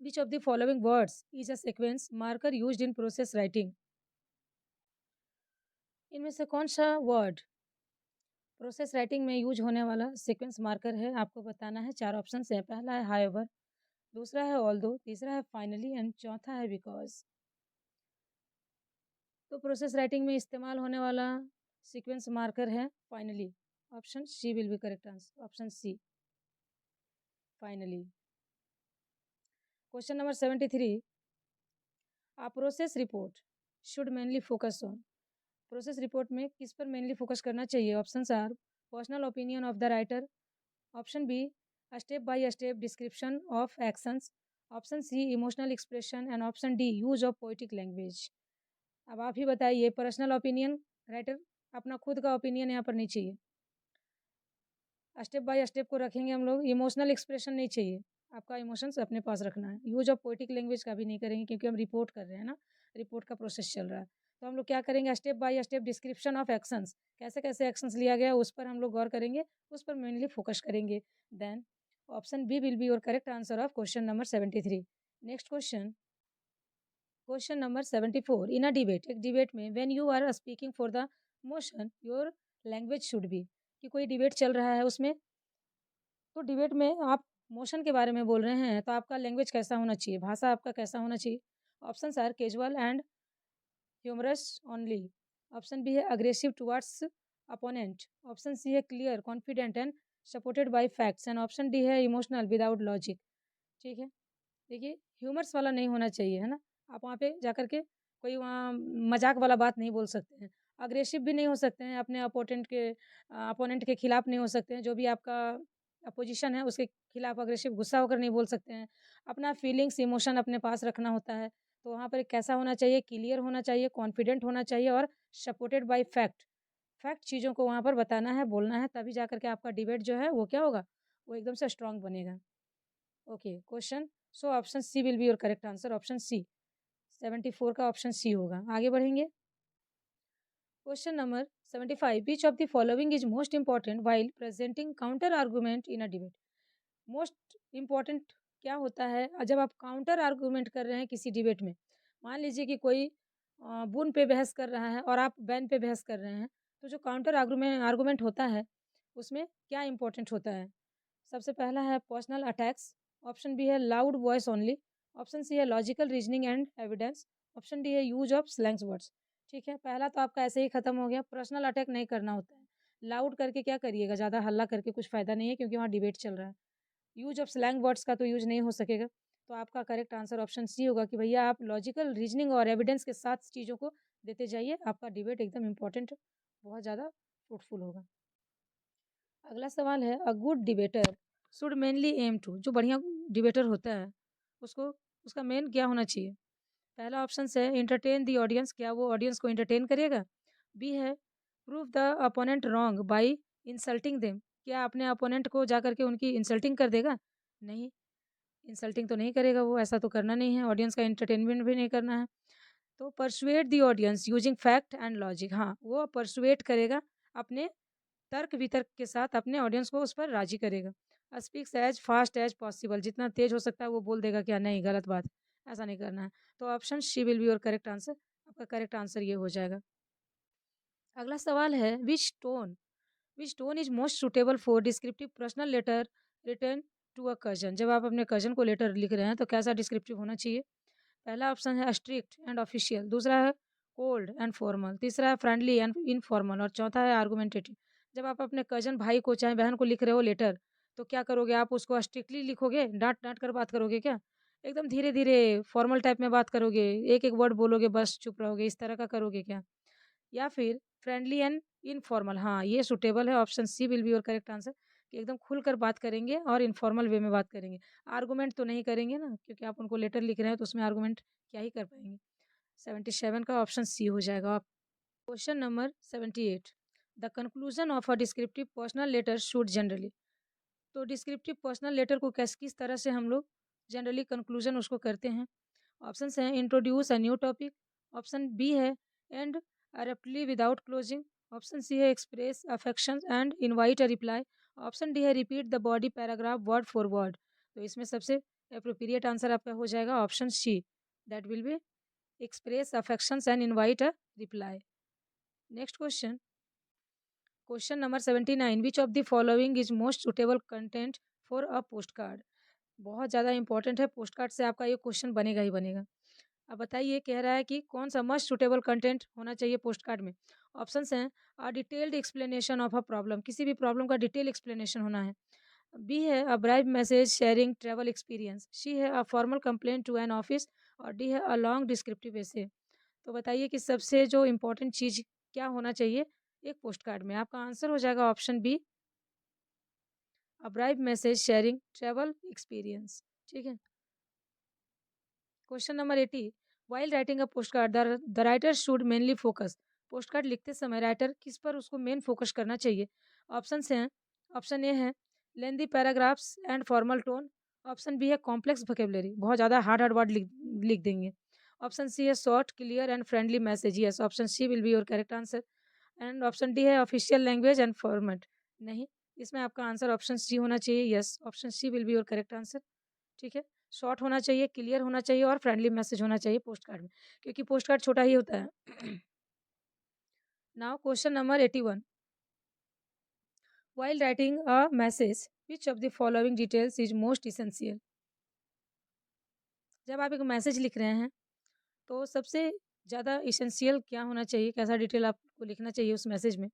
which of the following words is a sequence marker used in process writing. इनमें से कौन सा वर्ड प्रोसेस राइटिंग में यूज होने वाला सीक्वेंस मार्कर है, आपको बताना है। चार ऑप्शन है, पहला है हाउएवर, दूसरा है ऑल्दो, तीसरा है फाइनली एंड चौथा है बिकॉज। तो प्रोसेस राइटिंग में इस्तेमाल होने वाला सीक्वेंस मार्कर है finally. Option C will be correct answer, option C, finally. Question number 73, a process report should mainly focus on. Process report में किस पर मेनली फोकस करना चाहिए। Option are personal opinion of the writer, option B step by step description of actions, option C emotional expression and option D use of poetic language. अब आप ही बताइए, पर्सनल ओपिनियन, राइटर अपना खुद का ओपिनियन यहाँ पर नहीं चाहिए, स्टेप बाय स्टेप को रखेंगे हम लोग, इमोशनल एक्सप्रेशन नहीं चाहिए, आपका इमोशंस अपने पास रखना है, यूज ऑफ पोएटिक लैंग्वेज का भी नहीं करेंगे क्योंकि हम रिपोर्ट कर रहे हैं ना, रिपोर्ट का प्रोसेस चल रहा है। तो हम लोग क्या करेंगे, step by step description of actions, कैसे कैसे एक्शंस लिया गया उस पर हम लोग गौर करेंगे, उस पर मेनली फोकस करेंगे। Then option B will be your correct answer of question number 73। Next question, question number 74, in a debate, एक डिबेट में when you are speaking for the motion your language should be, कि कोई डिबेट चल रहा है उसमें, तो डिबेट में आप मोशन के बारे में बोल रहे हैं, तो आपका लैंग्वेज कैसा होना चाहिए, भाषा आपका कैसा होना चाहिए। Option R casual and humorous only, option B है aggressive towards opponent, option C है clear confident and supported by facts and option D है इमोशनल विदाउट लॉजिक। ठीक है, देखिए ह्यूमर्स वाला नहीं होना चाहिए, है ना। आप वहाँ पे जाकर के कोई वहाँ मजाक वाला बात नहीं बोल सकते हैं, अग्रेसिव भी नहीं हो सकते हैं, अपने अपोनेंट के खिलाफ नहीं हो सकते हैं, जो भी आपका अपोजिशन है उसके खिलाफ अग्रेसिव गुस्सा होकर नहीं बोल सकते हैं, अपना फीलिंग्स इमोशन अपने पास रखना होता है। तो वहाँ पर कैसा होना चाहिए, क्लियर होना चाहिए, कॉन्फिडेंट होना चाहिए और सपोर्टेड बाय फैक्ट, फैक्ट चीज़ों को वहाँ पर बताना है, बोलना है, तभी जाकर के आपका डिबेट जो है वो क्या होगा, वो एकदम से स्ट्रांग बनेगा। Okay question, so option C will be your correct answer, option C, 74 का ऑप्शन सी होगा। आगे बढ़ेंगे, question number 75, which of the following is most important while presenting counter argument in a debate. Most important क्या होता है जब आप काउंटर आर्गूमेंट कर रहे हैं किसी डिबेट में। मान लीजिए कि कोई बुन पे बहस कर रहा है और आप बैन पे बहस कर रहे हैं, तो जो काउंटर आर्गूमेंट होता है उसमें क्या इंपॉर्टेंट होता है। सबसे पहला है पर्सनल अटैक्स, ऑप्शन बी है loud voice only, option C है logical reasoning and evidence, option D है यूज ऑफ स्लैंग्स वर्ड्स। ठीक है, पहला तो आपका ऐसे ही खत्म हो गया, पर्सनल अटैक नहीं करना होता है, लाउड करके क्या करिएगा, ज़्यादा हल्ला करके कुछ फ़ायदा नहीं है क्योंकि वहाँ डिबेट चल रहा है। यूज ऑफ स्लैंग वर्ड्स का तो यूज नहीं हो सकेगा, तो आपका करेक्ट आंसर ऑप्शन सी होगा कि भैया आप लॉजिकल रीजनिंग और एविडेंस के साथ चीज़ों को देते जाइए, आपका डिबेट एकदम इंपॉर्टेंट, बहुत ज़्यादा फ्रूटफुल होगा। अगला सवाल है, a good debater should mainly aim to, जो बढ़िया डिबेटर होता है उसको, उसका मेन क्या होना चाहिए। पहला ऑप्शन है एंटरटेन दी ऑडियंस, क्या वो ऑडियंस को एंटरटेन करेगा। बी है prove the opponent wrong by insulting them, क्या अपने अपोनेंट को जाकर के उनकी इंसल्टिंग कर देगा। नहीं, इंसल्टिंग तो नहीं करेगा वो, ऐसा तो करना नहीं है, ऑडियंस का एंटरटेनमेंट भी नहीं करना है। तो persuade the audience using fact and logic, हाँ वो परसुएट करेगा अपने तर्क वितर्क के साथ अपने ऑडियंस को उस पर राजी करेगा। Speaks as fast as possible, जितना तेज हो सकता है वो बोल देगा क्या नहीं गलत बात है, ऐसा नहीं करना है। तो option C will be your correct answer. आपका करेक्ट आंसर ये हो जाएगा। अगला सवाल है, which tone is most suitable for descriptive personal letter written to a cousin. जब आप अपने कजन को लेटर लिख रहे हैं तो कैसा डिस्क्रिप्टिव होना चाहिए? पहला ऑप्शन है स्ट्रिक्ट एंड ऑफिशियल, दूसरा है कोल्ड एंड फॉर्मल, तीसरा है फ्रेंडली एंड इनफॉर्मल और चौथा है आर्गुमेंटेटिव। जब आप अपने कजन भाई को चाहे बहन को लिख रहे हो लेटर, तो क्या करोगे? आप उसको स्ट्रिक्टली लिखोगे, डांट डांट कर बात करोगे क्या? एकदम धीरे धीरे फॉर्मल टाइप में बात करोगे, एक एक वर्ड बोलोगे बस चुप रहोगे, इस तरह का करोगे क्या? या फिर फ्रेंडली एंड इनफॉर्मल? हाँ, ये सूटेबल है, option C will be your correct answer, कि एकदम खुलकर बात करेंगे और इनफॉर्मल वे में बात करेंगे। आर्गुमेंट तो नहीं करेंगे ना, क्योंकि आप उनको लेटर लिख रहे हैं तो उसमें आर्गुमेंट क्या ही कर पाएंगे। 77 का ऑप्शन सी हो जाएगा। आप question number 78, the conclusion of a descriptive personal letter should generally. तो डिस्क्रिप्टिव पर्सनल लेटर को किस तरह से हम लोग जनरली कंक्लूजन उसको करते हैं? ऑप्शन हैं, introduce a new topic, option B है and abruptly without closing, option C है express affection and invite a reply, option D है repeat the body paragraph word for word. तो इसमें सबसे अप्रोप्रिएट आंसर आपका हो जाएगा option C, that will be express affections and invite a reply. Next question. Question number 79. Which of the following is most suitable content for a postcard? बहुत ज़्यादा इंपॉर्टेंट है, पोस्ट कार्ड से आपका ये क्वेश्चन बनेगा ही बनेगा। अब बताइए, कह रहा है कि कौन सा मस्ट सुटेबल कंटेंट होना चाहिए पोस्ट कार्ड में। ऑप्शंस हैं, a detailed explanation of a problem, किसी भी प्रॉब्लम का डिटेल एक्सप्लेनेशन होना है। बी है a brief message sharing travel experience, C है a formal complaint to an office और डी है अ लॉन्ग डिस्क्रिप्टिव एसे। तो बताइए कि सबसे जो इम्पोर्टेंट चीज़ क्या होना चाहिए एक पोस्ट कार्ड में? आपका आंसर हो जाएगा option B, a brief message sharing travel experience. ठीक है। Question number 80, while writing a post card the writer should mainly focus. Post card लिखते समय राइटर किस पर उसको मेन फोकस करना चाहिए? ऑप्शन हैं, ऑप्शन ए है lengthy paragraphs and formal tone, option B है कॉम्प्लेक्स वोकेबलरी, बहुत ज़्यादा हार्ड हार्ड वर्ड लिख लिख देंगे, ऑप्शन सी है short clear and friendly message. Yes, option C will be your correct answer. And option D है ऑफिशियल लैंग्वेज एंड फॉर्मेट। नहीं, इसमें आपका आंसर ऑप्शन सी होना चाहिए। Yes, option C will be your correct answer. ठीक है। शॉर्ट होना चाहिए, क्लियर होना चाहिए और फ्रेंडली मैसेज होना चाहिए पोस्ट कार्ड में, क्योंकि पोस्ट कार्ड छोटा ही होता है। Now question number 81, while writing a message which of the following details is most essential. जब आप एक मैसेज लिख रहे हैं तो सबसे ज़्यादा इसेंशियल क्या होना चाहिए, कैसा डिटेल आपको लिखना चाहिए उस मैसेज में?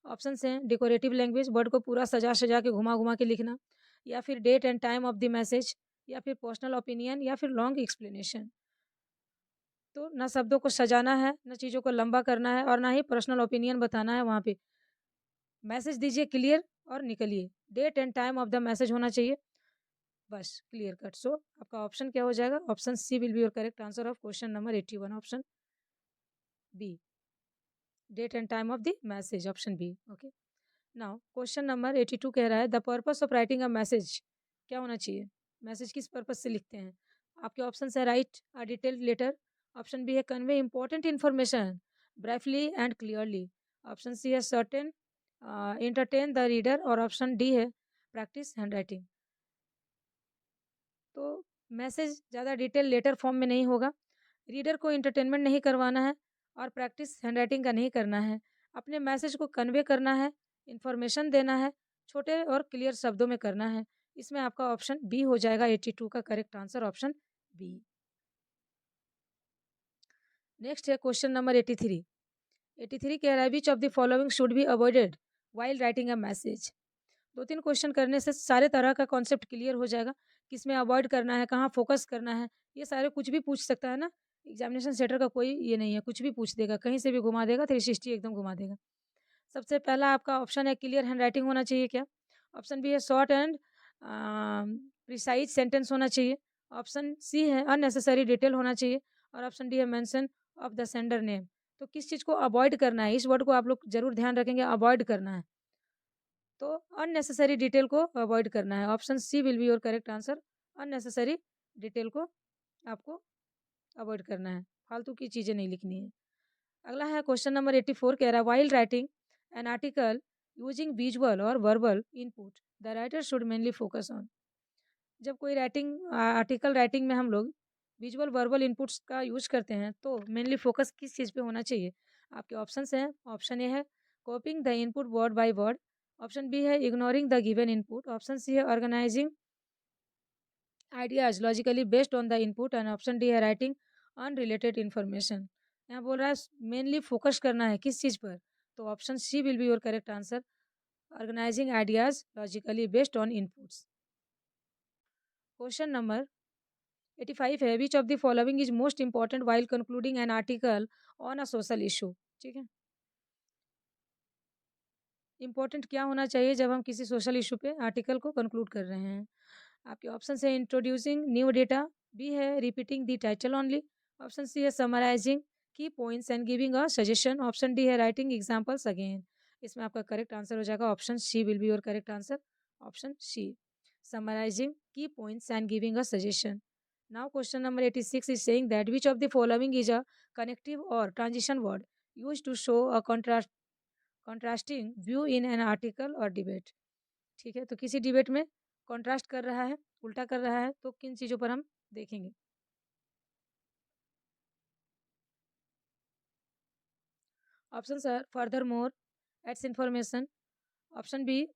ऑप्शन हैं, डेकोरेटिव लैंग्वेज, वर्ड को पूरा सजा सजा के घुमा घुमा के लिखना, या फिर date and time of the message, या फिर पर्सनल ओपिनियन, या फिर लॉन्ग एक्सप्लेनेशन। तो ना शब्दों को सजाना है, ना चीज़ों को लंबा करना है और ना ही पर्सनल ओपिनियन बताना है वहाँ पे। मैसेज दीजिए क्लियर और निकलिए। Date and time of the message होना चाहिए, बस क्लियर कट। सो आपका ऑप्शन क्या हो जाएगा? Option C will be your correct answer of question number 81, option B, date and time of the message, option B. Okay. Now question number 82 कह रहा है, the purpose of writing a message क्या होना चाहिए? मैसेज किस पर्पस से लिखते हैं? आपके ऑप्शन है, write a detailed letter, option B है convey important information briefly and clearly, option C है सर्टेन एंटरटेन द रीडर और ऑप्शन डी है प्रैक्टिस हैंड राइटिंग। तो मैसेज ज़्यादा डिटेल लेटर फॉर्म में नहीं होगा, रीडर को एंटरटेनमेंट नहीं करवाना है और प्रैक्टिस हैंडराइटिंग का नहीं करना है। अपने मैसेज को कन्वे करना है, इन्फॉर्मेशन देना है, छोटे और क्लियर शब्दों में करना है। इसमें आपका ऑप्शन बी हो जाएगा 82 का correct answer, option B. Next है क्वेश्चन नंबर 83। 83 कह रहा है, which of the following should be avoided while writing a message. दो तीन क्वेश्चन करने से सारे तरह का कॉन्सेप्ट क्लियर हो जाएगा, किसमें अवॉइड करना है, कहाँ फोकस करना है। ये सारे कुछ भी पूछ सकता है ना, एग्जामिनेशन सेंटर का कोई ये नहीं है, कुछ भी पूछ देगा, कहीं से भी घुमा देगा, 360 एकदम घुमा देगा। सबसे पहला आपका ऑप्शन है क्लियर हैंड राइटिंग होना चाहिए क्या? ऑप्शन बी है शॉर्ट एंड प्रिसाइज सेंटेंस होना चाहिए, ऑप्शन सी है अननेसेसरी डिटेल होना चाहिए और ऑप्शन डी है mention of the sender name. तो किस चीज़ को अवॉइड करना है, इस वर्ड को आप लोग जरूर ध्यान रखेंगे, अवॉइड करना है। तो अननेसेसरी डिटेल को अवॉइड करना है, option C will be your correct answer. Unnecessary detail को आपको अवॉइड करना है, फालतू की चीज़ें नहीं लिखनी है। अगला है क्वेश्चन नंबर 84 कह रहा है, while writing an article using visual और verbal input the writer should mainly focus on. जब कोई आर्टिकल राइटिंग में हम लोग विजुअल वर्बल इनपुट्स का यूज करते हैं तो मेनली फोकस किस चीज़ पे होना चाहिए? आपके ऑप्शंस हैं। ऑप्शन ए है copying the input word by word. Option B है ignoring the given input. Option C है organising ideas logically based on the input and option D है राइटिंग अनरिलेटेड इन्फॉर्मेशन। यहाँ बोल रहा है मेनली फोकस करना है किस चीज़ पर, तो option C will be your correct answer, organising ideas logically based on inputs. Question number 85 है which of the following is most important while concluding an article on a social issue. ठीक है, इंपॉर्टेंट क्या होना चाहिए जब हम किसी सोशल इशू पे आर्टिकल को कंक्लूड कर रहे हैं? आपके ऑप्शन है इंट्रोड्यूसिंग न्यू डेटा, बी है repeating the title only, option C है summarising key points and giving a suggestion, option D है राइटिंग एग्जांपल्स अगेन। इसमें आपका करेक्ट आंसर हो जाएगा option C will be your correct answer, option C summarising key points and giving a suggestion. Now question number 86 is saying that which of the following is a connective or transition word used to show a contrasting view in an article or debate। ठीक है, तो किसी डिबेट में कॉन्ट्रास्ट कर रहा है, उल्टा कर रहा है, तो किन चीज़ों पर हम देखेंगे? Options are furthermore, adds information, option B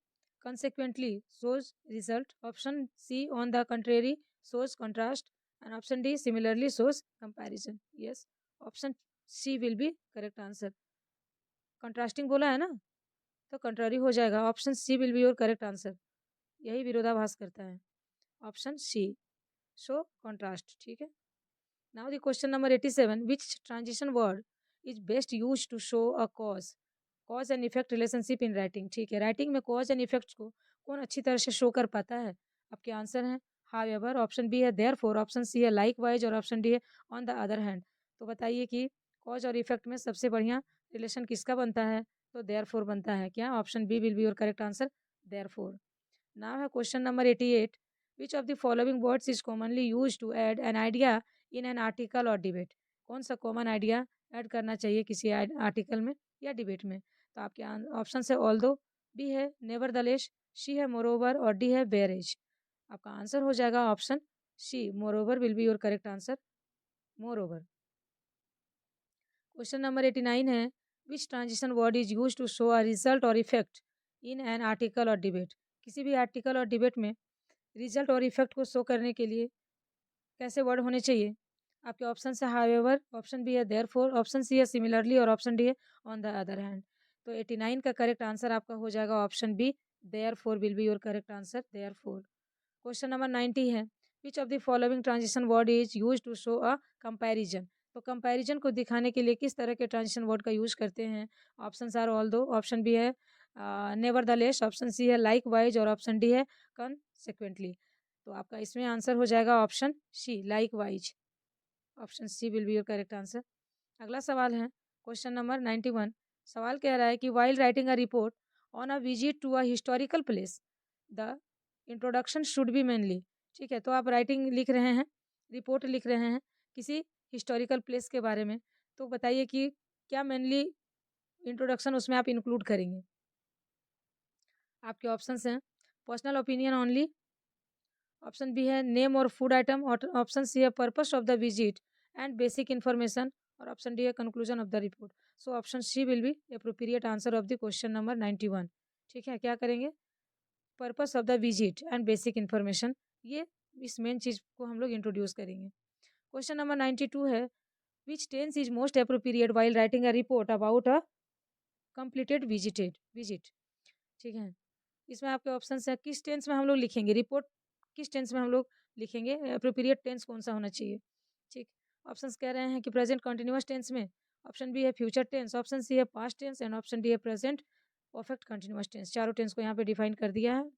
consequently shows result, option C on the contrary shows contrast, and option D similarly shows comparison। yes, option C will be correct answer। Contrasting बोला है ना, तो कंट्रारी हो जाएगा, option C will be your correct answer. यही विरोधाभास करता है, ऑप्शन सी शो कॉन्ट्रास्ट। ठीक है, now the question number 87 which transition word is best use to show a cause and effect relationship in writing. ठीक है, राइटिंग में कॉज एंड इफेक्ट्स को कौन अच्छी तरह से शो कर पाता है? आपके आंसर हैं हाउएवर, ऑप्शन बी है देयरफॉर, ऑप्शन सी है लाइकवाइज और ऑप्शन डी है ऑन द अदर हैंड। तो बताइए कि कॉज और इफेक्ट में सबसे बढ़िया रिलेशन किसका बनता है? तो देयरफॉर बनता है। क्या? Option B will be your correct answer, therefore. Now है question number 88 which of the following words is commonly use to add an idea in an article और डिबेट। कौन सा कॉमन आइडिया ऐड करना चाहिए किसी आर्टिकल में या डिबेट में? तो आपके ऑप्शन है ऑल्दो, बी है नेवरदलेस, सी है मोरोवर और डी है बेरेज। आपका आंसर हो जाएगा option C, moreover will be your correct answer, moreover. Question number 89 है which transition word is use to show a result और इफेक्ट इन एन आर्टिकल और डिबेट। किसी भी आर्टिकल और डिबेट में रिजल्ट और इफेक्ट को शो करने के लिए कैसे वर्ड होने चाहिए? आपके ऑप्शन है हाउएवर, ऑप्शन बी है देयरफॉर, ऑप्शन सी है सिमिलरली और ऑप्शन डी है ऑन द अदर हैंड। तो 89 का करेक्ट आंसर आपका हो जाएगा option B, therefore will be your correct answer, therefore. Question number 90 है which of the following transition word is use to show a comparison. तो कंपैरिजन को दिखाने के लिए किस तरह के ट्रांजिशन वर्ड का यूज करते हैं? Option are although, option B है नेवरदलेस, ऑप्शन सी है लाइकवाइज और ऑप्शन डी है कॉन्सिक्वेंटली। तो आपका इसमें आंसर हो जाएगा option C, likewise, option C will be your correct answer. अगला सवाल है क्वेश्चन नंबर 91। सवाल कह रहा है कि while writing a report on a visit to a historical place the introduction should be mainly. ठीक है, तो आप राइटिंग लिख रहे हैं, रिपोर्ट लिख रहे हैं किसी हिस्टोरिकल प्लेस के बारे में, तो बताइए कि क्या मेनली इंट्रोडक्शन उसमें आप इंक्लूड करेंगे? आपके ऑप्शंस हैं personal opinion only, option B है नेम और फूड आइटम, और ऑप्शन सी है purpose of the visit and basic information, और ऑप्शन डी है conclusion of the report. So option C will be appropriate answer of the question number 91। ठीक है, क्या करेंगे? Purpose of the visit and basic information, ये इस मेन चीज को हम लोग इंट्रोड्यूस करेंगे। क्वेश्चन नंबर 92 है which tense is most appropriate while writing a report about a completed visit. ठीक है, इसमें आपके ऑप्शन है किस टेंस में हम लोग लिखेंगे रिपोर्ट, किस टेंस में हम लोग लिखेंगे, अप्रोप्रिएट टेंस कौन सा होना चाहिए? ठीक, ऑप्शंस कह रहे हैं कि प्रेजेंट कंटिन्यूअस टेंस में, ऑप्शन बी है फ्यूचर टेंस, ऑप्शन सी है past tense and option D है प्रेजेंट परफेक्ट कंटिन्यूअस टेंस। चारों टेंस को यहाँ पे डिफाइन कर दिया है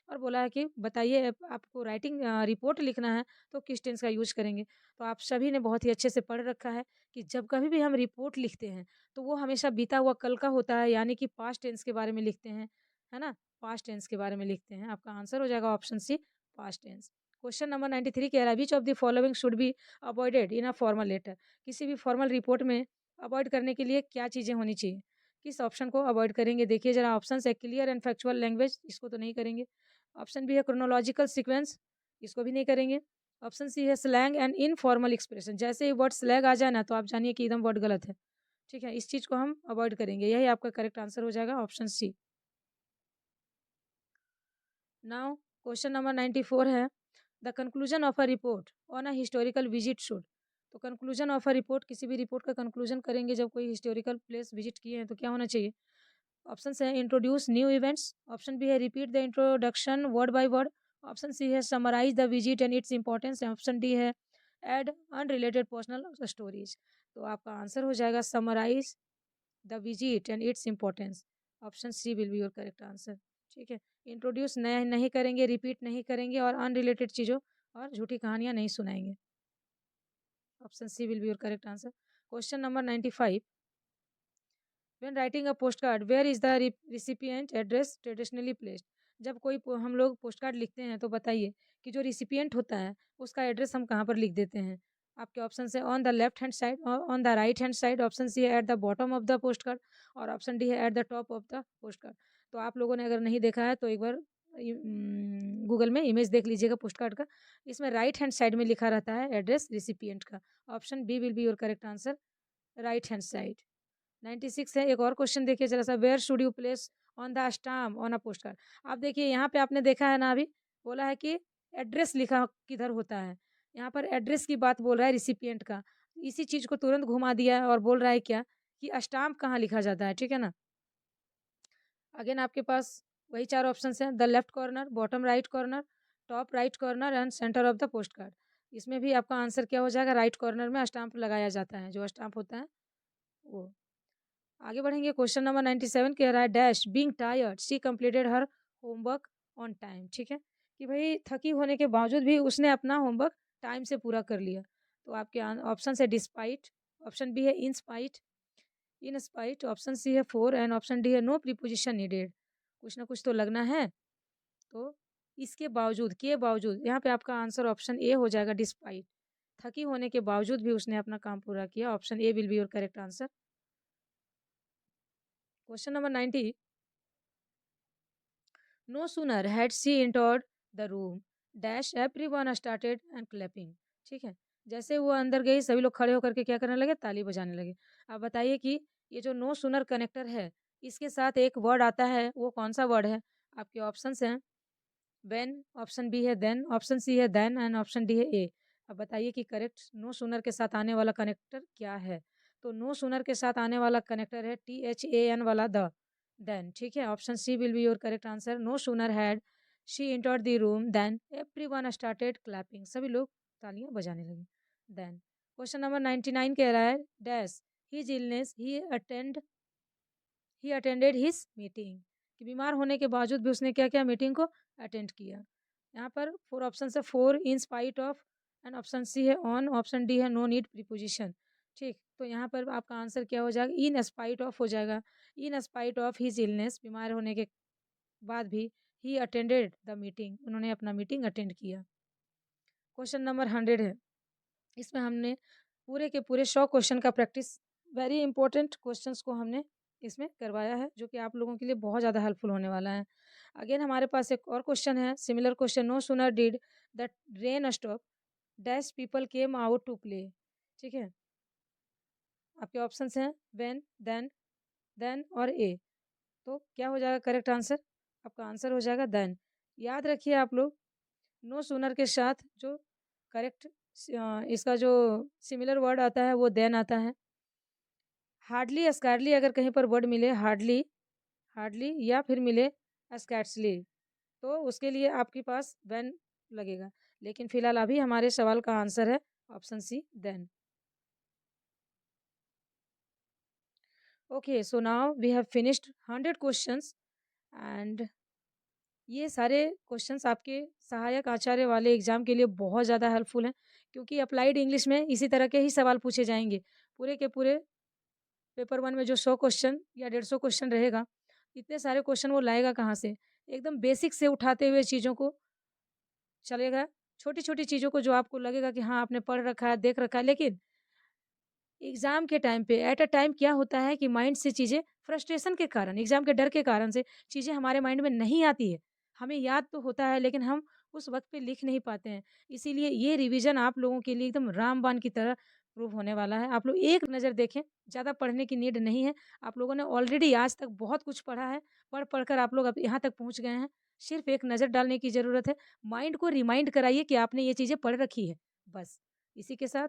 और बोला है कि बताइए आपको राइटिंग रिपोर्ट लिखना है तो किस टेंस का यूज करेंगे। तो आप सभी ने बहुत ही अच्छे से पढ़ रखा है कि जब कभी भी हम रिपोर्ट लिखते हैं तो वो हमेशा बीता हुआ कल का होता है, यानी कि पास्ट टेंस के बारे में लिखते हैं, है ना, पास्ट टेंस के बारे में लिखते हैं। आपका आंसर हो जाएगा option C, past tense. Question number 93 कह रहा है which of the following should be avoided in a formal letter. किसी भी फॉर्मल रिपोर्ट में अवॉइड करने के लिए क्या चीज़ें होनी चाहिए? किस ऑप्शन को अवॉइड करेंगे? देखिए ज़रा ऑप्शंस है क्लियर एंड फैक्चुअल लैंग्वेज, इसको तो नहीं करेंगे। ऑप्शन बी है क्रोनोलॉजिकल सीक्वेंस, इसको भी नहीं करेंगे। ऑप्शन सी है स्लैंग एंड इनफॉर्मल एक्सप्रेशन, जैसे ही वर्ड स्लैंग आ जाए ना तो आप जानिए कि एकदम वर्ड गलत है। ठीक है, इस चीज़ को हम अवॉइड करेंगे, यही आपका करेक्ट आंसर हो जाएगा option C. Now question number 94 है the conclusion of a report on a historical visit should. तो कंक्लूजन ऑफ अ रिपोर्ट, किसी भी रिपोर्ट का कंक्लूजन करेंगे जब कोई हिस्टोरिकल प्लेस विजिट किए हैं तो क्या होना चाहिए? ऑप्शन है introduce new events, option B है repeat the introduction word by word, option C है summarise the visit and its importance, option D है एड अनरिलेटेड पर्सनल स्टोरीज। तो आपका आंसर हो जाएगा summarise the visit and its importance. Option C will be your correct answer. ठीक है, इंट्रोड्यूस नया नहीं करेंगे, रिपीट नहीं करेंगे और अनरिलेटेड चीज़ों और झूठी कहानियां नहीं सुनाएंगे। Option C will be your correct answer. Question number 95, when writing a post card where is the recipient address traditionally placed. जब कोई हम लोग पोस्ट कार्ड लिखते हैं तो बताइए कि जो रिसिपिएंट होता है उसका एड्रेस हम कहाँ पर लिख देते हैं? आपके ऑप्शन है on the left hand side, on the right hand side, option C है at the bottom of the post card और ऑप्शन डी है at the top of the post card. तो आप लोगों ने अगर नहीं देखा है तो एक बार गूगल में इमेज देख लीजिएगा पोस्ट कार्ड का। इसमें राइट हैंड साइड में लिखा रहता है एड्रेस रिसिपिएंट का। Option B will be your correct answer, right hand side. 96 है, एक और क्वेश्चन देखिए जरा सा, where should you place on the stamp on a post card. आप देखिए यहाँ पे आपने देखा है ना, अभी बोला है कि एड्रेस लिखा किधर होता है, यहाँ पर एड्रेस की बात बोल रहा है रिसिपिएंट का। इसी चीज को तुरंत घुमा दिया है और बोल रहा है क्या कि स्टाम्प कहाँ लिखा जाता है। ठीक है ना, अगेन आपके पास वही चार ऑप्शन हैं, the left corner, bottom right corner, top right corner and centre of the post card. इसमें भी आपका आंसर क्या हो जाएगा? राइट कॉर्नर में स्टाम्प लगाया जाता है, जो स्टाम्प होता है वो। आगे बढ़ेंगे, क्वेश्चन नंबर 97 कह रहा है dash being tired she completed her homework on time. ठीक है, कि भाई थकी होने के बावजूद भी उसने अपना होमवर्क टाइम से पूरा कर लिया। तो आपके ऑप्शन है डिस्पाइट, ऑप्शन बी है in spite, in spite, option C है फोर एंड ऑप्शन डी है नो प्रीपोजिशन नीडेड। कुछ ना कुछ तो लगना है, तो इसके बावजूद के बावजूद यहाँ पे आपका आंसर ऑप्शन ए हो जाएगा डिस्पाइट। थकी होने के बावजूद भी उसने अपना काम पूरा किया, option A will be your correct answer. Question number 90, no sooner had she entered the room dash everyone started and clapping. ठीक है, जैसे वो अंदर गई सभी लोग खड़े होकर के क्या करने लगे? ताली बजाने लगे। आप बताइए कि ये जो नो सूनर कनेक्टर है इसके साथ एक वर्ड आता है, वो कौन सा वर्ड है? आपके ऑप्शंस हैं व्हेन, ऑप्शन बी है देन, ऑप्शन सी है देन एंड ऑप्शन डी है ए। अब बताइए कि करेक्ट नो सूनर के साथ आने वाला कनेक्टर क्या है? तो नो सूनर के साथ आने वाला कनेक्टर है THAN वाला द, देन। ठीक है, option C will be your correct answer, no sooner had she entered the room then everyone started clapping, सभी लोग तालियां बजाने लगे। देन क्वेश्चन नंबर 99 कह रहा है dash his illness he attended his meeting, कि बीमार होने के बावजूद भी उसने क्या किया? मीटिंग को अटेंड किया। यहाँ पर फोर ऑप्शन है, for in spite of and option C है ऑन, ऑप्शन डी है नो नीड प्रीपोजिशन। ठीक, तो यहाँ पर आपका आंसर क्या हो जाएगा? इन स्पाइट ऑफ हो जाएगा। इन स्पाइट ऑफ हिज इलनेस, बीमार होने के बाद भी ही अटेंडेड द मीटिंग, उन्होंने अपना मीटिंग अटेंड किया। क्वेश्चन नंबर 100 है, इसमें हमने पूरे के पूरे 100 क्वेश्चन का प्रैक्टिस, वेरी इंपॉर्टेंट क्वेश्चंस को हमने इसमें करवाया है, जो कि आप लोगों के लिए बहुत ज़्यादा हेल्पफुल होने वाला है। अगेन हमारे पास एक और क्वेश्चन है, similar question, no sooner did the rain stop dash people came out to play. ठीक है, आपके ऑप्शंस हैं व्हेन, देन और ए। तो क्या हो जाएगा करेक्ट आंसर? आपका आंसर हो जाएगा देन। याद रखिए आप लोग, नो सूनर के साथ जो करेक्ट इसका जो सिमिलर वर्ड आता है वो देन आता है। हार्डली स्कारली अगर कहीं पर वर्ड मिले हार्डली, हार्डली या फिर मिले स्कैट्सली, तो उसके लिए आपके पास व्हेन लगेगा। लेकिन फिलहाल अभी हमारे सवाल का आंसर है option C then. Okay, so now we have finished 100 questions and ये सारे क्वेश्चंस आपके सहायक आचार्य वाले एग्जाम के लिए बहुत ज़्यादा हेल्पफुल हैं, क्योंकि अप्लाइड इंग्लिश में इसी तरह के ही सवाल पूछे जाएंगे। पूरे के पूरे पेपर 1 में जो 100 क्वेश्चन या 150 क्वेश्चन रहेगा, इतने सारे क्वेश्चन वो लाएगा कहाँ से? एकदम बेसिक से उठाते हुए चीज़ों को चलेगा, छोटी-छोटी चीज़ों को जो आपको लगेगा कि हाँ, आपने पढ़ रखा है, देख रखा है, लेकिन एग्ज़ाम के टाइम पे एट अ टाइम क्या होता है कि माइंड से चीज़ें फ्रस्ट्रेशन के कारण, एग्ज़ाम के डर के कारण से चीज़ें हमारे माइंड में नहीं आती है। हमें याद तो होता है लेकिन हम उस वक़्त पे लिख नहीं पाते हैं। इसीलिए ये रिवीज़न आप लोगों के लिए एकदम रामबाण की तरह प्रूव होने वाला है। आप लोग एक नज़र देखें, ज़्यादा पढ़ने की नीड नहीं है। आप लोगों ने ऑलरेडी आज तक बहुत कुछ पढ़ा है, पढ़-पढ़ कर आप लोग अब यहाँ तक पहुँच गए हैं। सिर्फ़ एक नज़र डालने की ज़रूरत है। माइंड को रिमाइंड कराइए कि आपने ये चीज़ें पढ़ रखी है, बस। इसी के साथ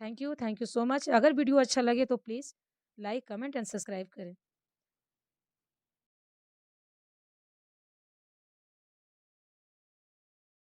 थैंक यू सो मच। अगर वीडियो अच्छा लगे तो please like, comment and subscribe करें।